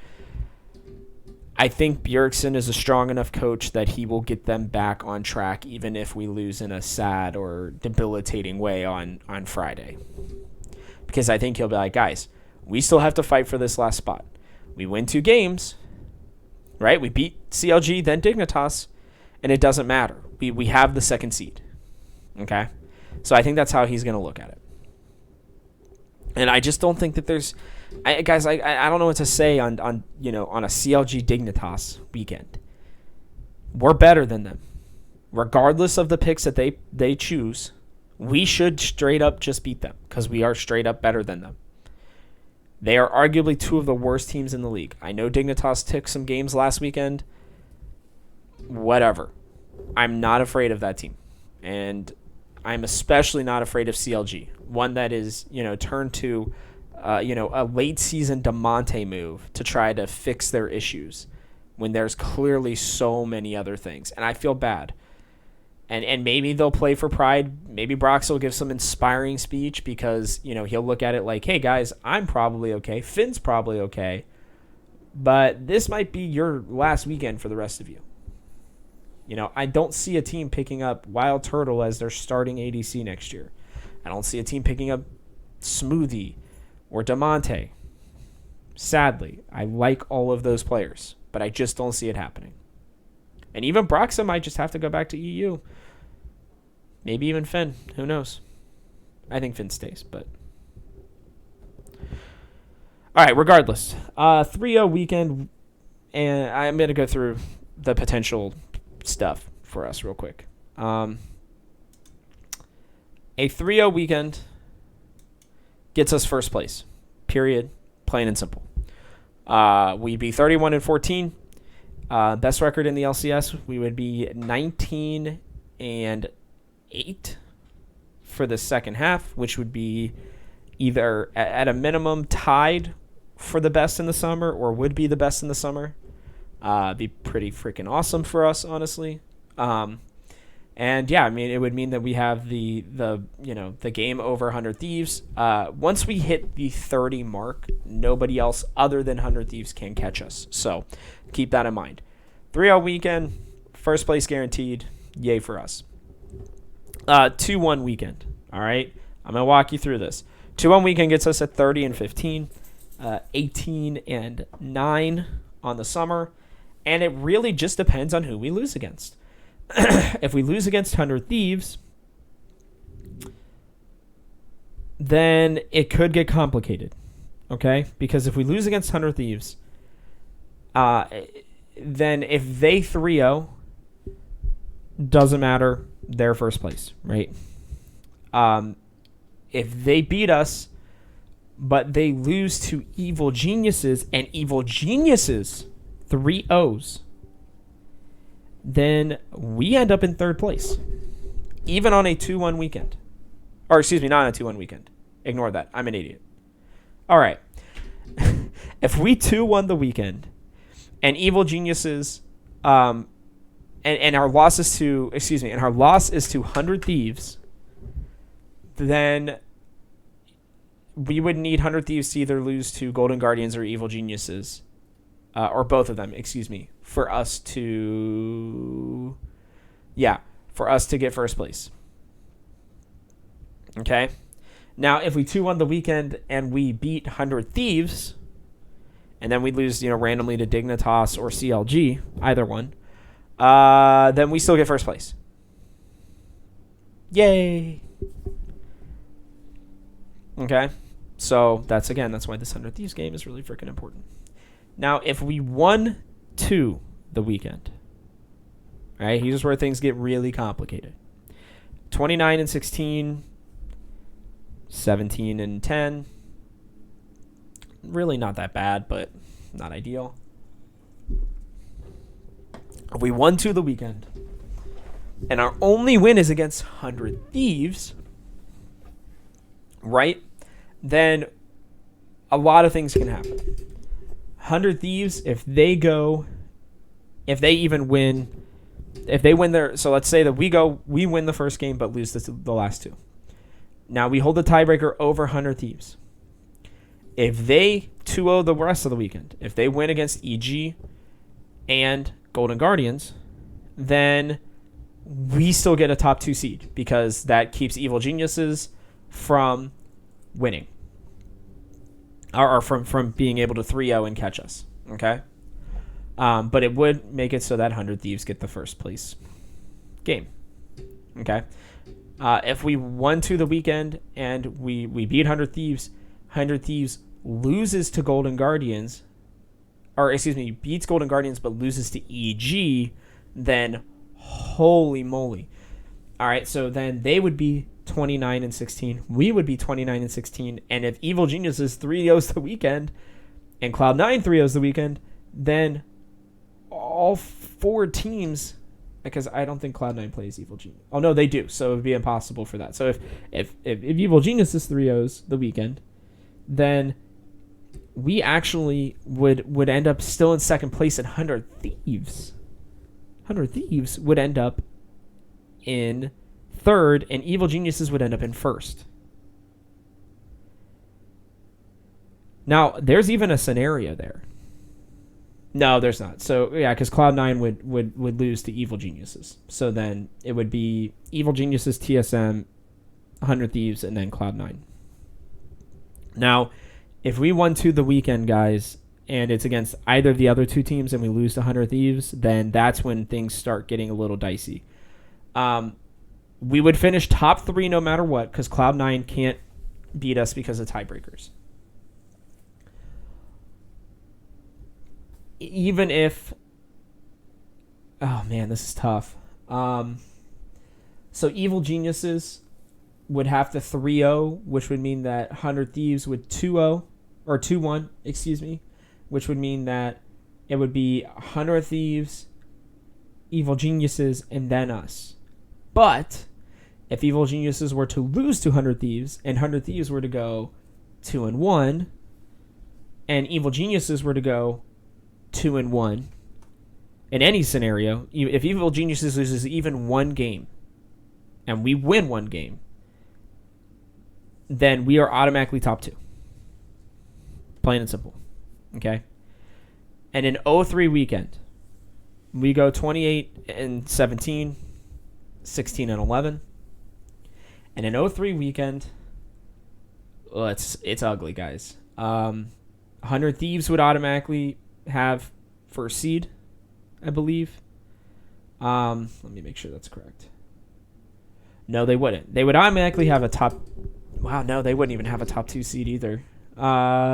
I think Bjergsen is a strong enough coach that he will get them back on track, even if we lose in a sad or debilitating way on Friday. Because I think he'll be like, guys, we still have to fight for this last spot. We win 2 games, right? We beat CLG, then Dignitas, and it doesn't matter. We have the 2nd seed. Okay? So I think that's how he's going to look at it. And I just don't think that there's... guys, I don't know what to say on a CLG Dignitas weekend. We're better than them. Regardless of the picks that they choose, we should straight up just beat them because we are straight up better than them. They are arguably 2 of the worst teams in the league. I know Dignitas took some games last weekend. Whatever. I'm not afraid of that team. And I'm especially not afraid of CLG. One that is, turned to, a late season DeMonte move to try to fix their issues when there's clearly so many other things. And I feel bad. And maybe they'll play for pride. Maybe Brox will give some inspiring speech because, he'll look at it like, hey, guys, I'm probably okay. Finn's probably okay. But this might be your last weekend for the rest of you. I don't see a team picking up Wild Turtle as their starting ADC next year. I don't see a team picking up Smoothie or DeMonte. Sadly, I like all of those players, but I just don't see it happening. And even Broxa might just have to go back to EU. Maybe even Finn. Who knows? I think Finn stays, but... All right, regardless. 3-0 weekend, and I'm going to go through the potential stuff for us real quick. A 3-0 weekend gets us first place. Period. Plain and simple. We'd be 31-14. Best record in the LCS, we would be 19-8 for the second half, which would be either at a minimum tied for the best in the summer or would be the best in the summer. Be pretty freaking awesome for us, honestly. And yeah, I mean, it would mean that we have the game over 100 Thieves. Once we hit the 30 mark, nobody else other than 100 Thieves can catch us. So keep that in mind. 3-0 weekend, first place guaranteed. Yay for us. 2-1 weekend. All right, I'm gonna walk you through this. 2-1 weekend gets us at 30-15, 18-9 on the summer. And it really just depends on who we lose against. If we lose against 100 Thieves, then it could get complicated. Okay? Because if we lose against 100 Thieves, then if they 3-0, doesn't matter, they're first place, right? If they beat us, but they lose to Evil Geniuses, and Evil Geniuses 3-0s, then we end up in third place, even on a 2-1 weekend. Or excuse me, not on a 2-1 weekend. Ignore that. I'm an idiot. All right. If we 2-1 the weekend, and Evil Geniuses, and our loss is to 100 Thieves, then we would need 100 Thieves to either lose to Golden Guardians or Evil Geniuses, or both of them, for us to get first place. Okay? Now, if we 2-1 the weekend and we beat 100 Thieves, and then we lose, randomly to Dignitas or CLG, either one, then we still get first place. Yay! Okay? So, that's why this 100 Thieves game is really freaking important. Now, if we won 2 the weekend, right? Here's where things get really complicated. 29-16, 17-10. Really not that bad, but not ideal. If we won 2 the weekend, and our only win is against 100 Thieves, right? Then a lot of things can happen. 100 Thieves, if they win their, so let's say that we win the first game but lose the last 2. Now we hold the tiebreaker over 100 Thieves. If they 2-0 the rest of the weekend, if they win against EG and Golden Guardians, then we still get a top 2 seed because that keeps Evil Geniuses from winning. Or from being able to 3-0 and catch us. Okay? But it would make it so that 100 Thieves get the first place game. Okay? If we won 2 the weekend and we beat 100 Thieves loses to Golden Guardians, beats Golden Guardians but loses to EG, then holy moly. All right, so then they would be 29-16. We would be 29-16. And if Evil Geniuses 3-0s the weekend and Cloud9 3-0s the weekend, then all 4 teams, because I don't think Cloud9 plays Evil Genius. Oh, no, they do. So it would be impossible for that. So if Evil Geniuses 3-0s the weekend, then we actually would end up still in second place, and 100 Thieves. 100 Thieves would end up in third, and Evil Geniuses would end up in first. Now, there's even a scenario there. No, there's not. So, yeah, because Cloud9 would lose to Evil Geniuses. So then it would be Evil Geniuses, TSM, 100 Thieves, and then Cloud9. Now, if we won 2 the weekend, guys, and it's against either of the other 2 teams and we lose to 100 Thieves, then that's when things start getting a little dicey. We would finish top 3 no matter what, because Cloud9 can't beat us because of tiebreakers. Even if... Oh, man, this is tough. So Evil Geniuses would have to 3-0, which would mean that 100 Thieves would 2-0, or 2-1, which would mean that it would be 100 Thieves, Evil Geniuses, and then us. But if Evil Geniuses were to lose to 100 Thieves, and 100 Thieves were to go 2-1, and Evil Geniuses were to go 2-1, in any scenario, if Evil Geniuses loses even one game, and we win one game, then we are automatically top 2. Plain and simple. Okay? And in 0-3 weekend, we go 28-17, 16-11. And in 0-3 weekend, well, it's ugly, guys. 100 Thieves would automatically have first seed, I believe. Let me make sure that's correct. No, they wouldn't. They would automatically have a top... Wow, no, they wouldn't even have a top 2 seed either. Yeah,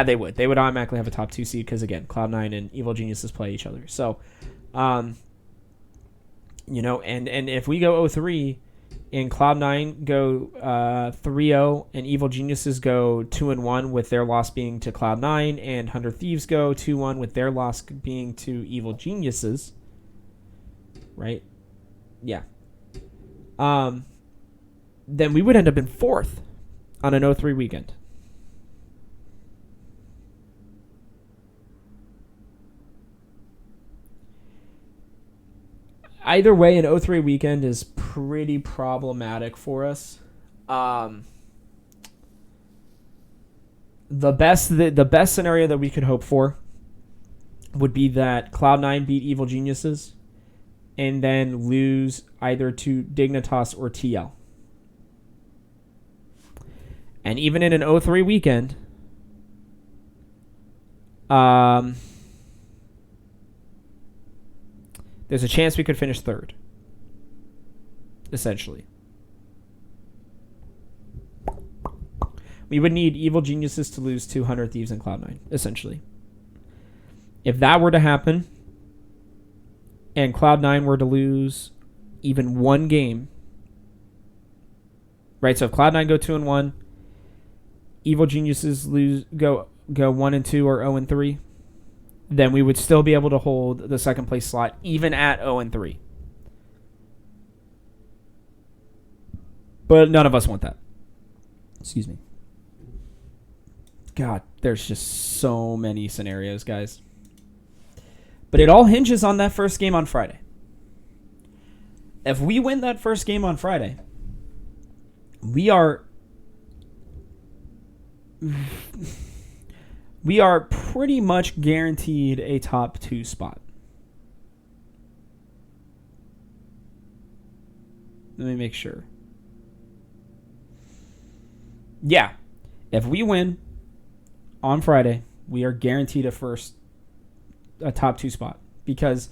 they would. They would automatically have a top 2 seed because, again, Cloud9 and Evil Geniuses play each other. So, and if we go 0-3 and Cloud9 go 3-0 and Evil Geniuses go 2-1 with their loss being to Cloud9 and 100 Thieves go 2-1 with their loss being to Evil Geniuses, right? Yeah. Then we would end up in 4th on an 0-3 weekend. Either way, an 0-3 weekend is pretty problematic for us. The best scenario that we could hope for would be that Cloud9 beat Evil Geniuses and then lose either to Dignitas or TL. And even in an 0-3 weekend, there's a chance we could finish 3rd, essentially. We would need Evil Geniuses to lose to 100 Thieves and Cloud9, essentially. If that were to happen, and Cloud9 were to lose even one game, right? So if Cloud9 go 2-1, Evil Geniuses go 1-2 or 0-3, then we would still be able to hold the 2nd place slot even at 0-3. But none of us want that. Excuse me. God, there's just so many scenarios, guys. But it all hinges on that first game on Friday. If we win that first game on Friday, we are pretty much guaranteed a top 2 spot. Let me make sure. Yeah. If we win on Friday, we are guaranteed a top 2 spot because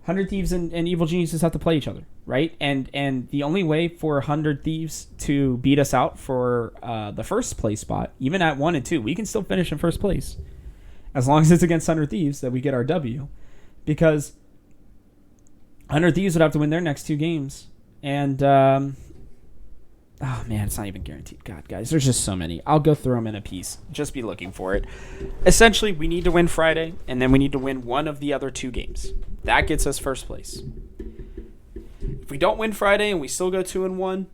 100 Thieves and Evil Geniuses have to play each other, right? And the only way for 100 Thieves to beat us out for the first place spot, even at 1 and 2, we can still finish in first place as long as it's against 100 Thieves that we get our W, because 100 Thieves would have to win their next 2 games, and oh man, it's not even guaranteed. God, guys, there's just so many. I'll go through them in a piece. Just be looking for it. Essentially, we need to win Friday, and then we need to win one of the other 2 games. That gets us first place. If we don't win Friday and we still go 2-1,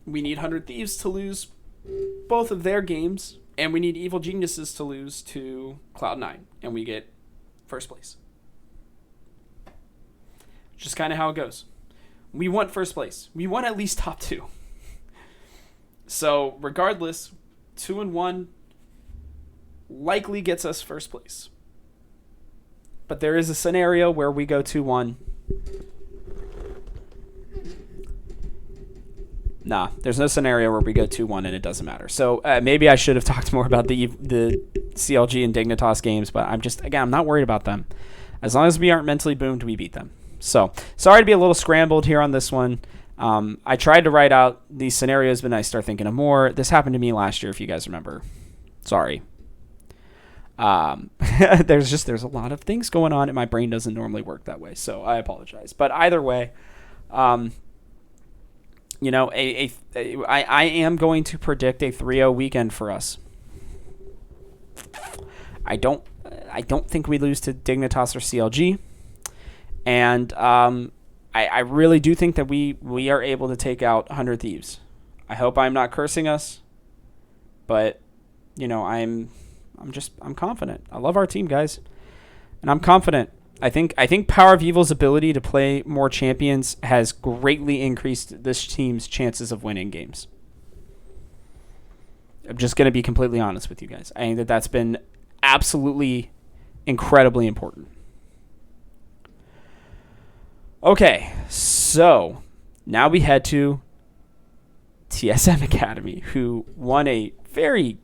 we need 100 Thieves to lose both of their games, and we need Evil Geniuses to lose to Cloud9, and we get first place. Just kind of how it goes. We want first place. We want at least top 2. So regardless, 2-1 likely gets us first place. But there is a scenario where we go 2-1. Nah, there's no scenario where we go 2-1 and it doesn't matter. So maybe I should have talked more about the CLG and Dignitas games, but I'm not worried about them. As long as we aren't mentally boomed, we beat them. So sorry to be a little scrambled here on this one. I tried to write out these scenarios, but then I start thinking of more. This happened to me last year, if you guys remember. Sorry. There's a lot of things going on, and my brain doesn't normally work that way, so I apologize. But either way, I am going to predict a 3-0 weekend for us. I don't think we lose to Dignitas or CLG, and I really do think that we are able to take out 100 Thieves. I hope I'm not cursing us, but I'm confident. I love our team, guys, and I'm confident. I think Power of Evil's ability to play more champions has greatly increased this team's chances of winning games. I'm just going to be completely honest with you guys. I think that's been absolutely incredibly important. Okay, so now we head to TSM Academy, who won a very,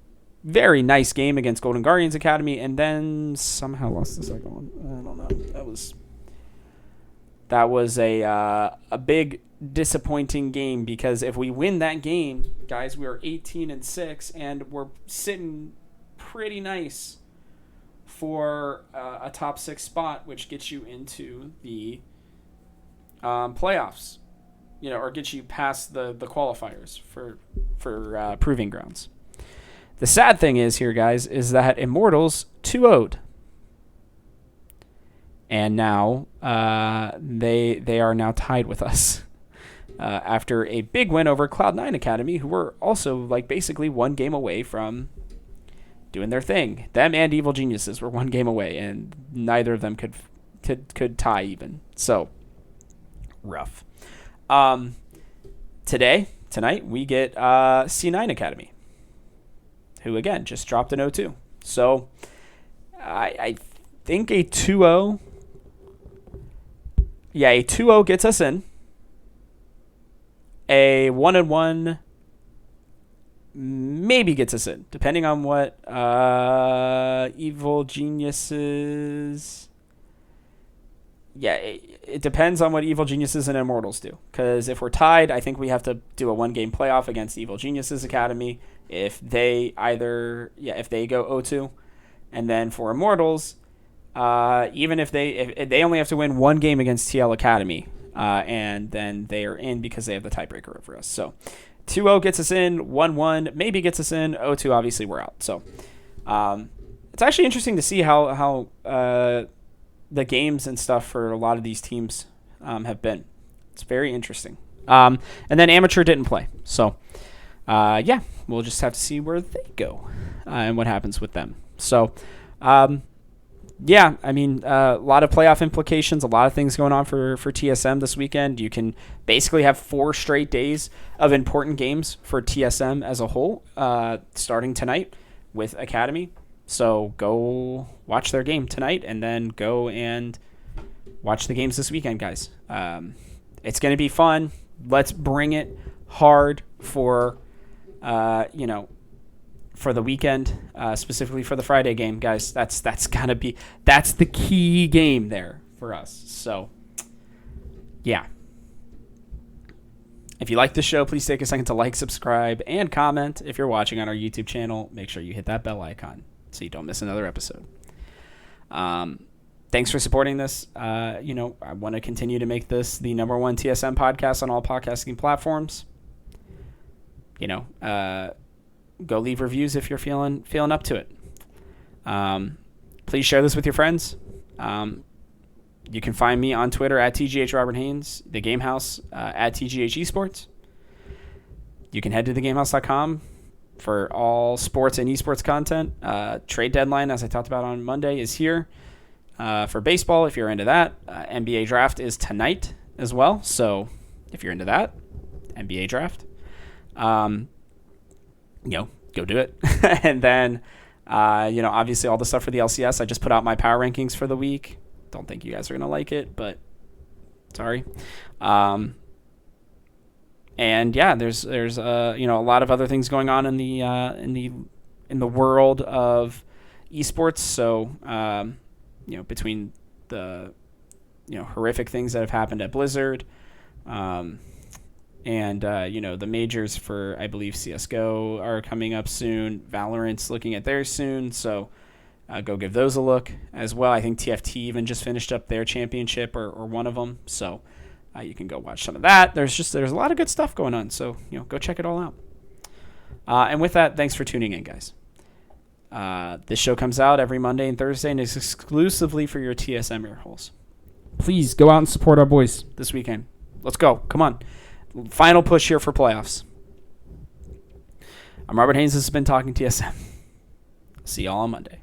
very nice game against Golden Guardians Academy and then somehow lost the second one. I don't know. That was a big disappointing game, because if we win that game, guys, we are 18-6, and we're sitting pretty nice for a top 6 spot, which gets you into the playoffs, or gets you past the qualifiers for proving grounds. The sad thing is here, guys, is that Immortals 2-0'd. And now they are now tied with us after a big win over Cloud9 Academy, who were also basically one game away from doing their thing. Them and Evil Geniuses were one game away, and neither of them could tie even. So rough. Tonight we get C9 Academy, who again just dropped an 0-2. So I think a 2-0. Yeah, a 2-0 gets us in. A 1-1 maybe gets us in, depending on what Evil Geniuses. Yeah, it depends on what Evil Geniuses and Immortals do. Because if we're tied, I think we have to do a 1-game playoff against Evil Geniuses Academy. If they go 0-2, and then for Immortals, even if they only have to win 1 game against TL Academy, and then they are in because they have the tiebreaker over us. So 2-0 gets us in, 1-1 maybe gets us in, 0-2 obviously we're out. So it's actually interesting to see how the games and stuff for a lot of these teams have been. It's very interesting. And then Amateur didn't play. So we'll just have to see where they go and what happens with them. So a lot of playoff implications, a lot of things going on for TSM this weekend. You can basically have 4 straight days of important games for TSM as a whole, starting tonight with Academy. So go watch their game tonight, and then go and watch the games this weekend, guys. It's going to be fun. Let's bring it hard for the weekend, specifically for the Friday game, guys. That's the key game there for us. So, yeah. If you like this show, please take a second to like, subscribe, and comment. If you're watching on our YouTube channel, make sure you hit that bell icon so you don't miss another episode. Thanks for supporting this. I want to continue to make this the #1 TSM podcast on all podcasting platforms. Go leave reviews if you're feeling up to it. Please share this with your friends. You can find me on Twitter at TGHRobertHaynes, the Gamehouse at TGH Esports. You can head to thegamehouse.com for all sports and esports content. Trade deadline, as I talked about on Monday, is here. For baseball, if you're into that, NBA draft is tonight as well. So if you're into that, NBA draft, go do it. And then, obviously all the stuff for the LCS. I just put out my power rankings for the week. Don't think you guys are going to like it, but sorry. And yeah, there's a lot of other things going on in the world of esports. So, between the, horrific things that have happened at Blizzard, and the majors for, I believe, CSGO are coming up soon. Valorant's looking at theirs soon, so go give those a look as well. I think TFT even just finished up their championship or one of them, so you can go watch some of that. There's a lot of good stuff going on, so go check it all out. And with that, thanks for tuning in, guys. This show comes out every Monday and Thursday, and is exclusively for your TSM ear holes. Please go out and support our boys this weekend. Let's go. Come on. Final push here for playoffs. I'm Robert Haynes. This has been Talking TSM. See y'all on Monday.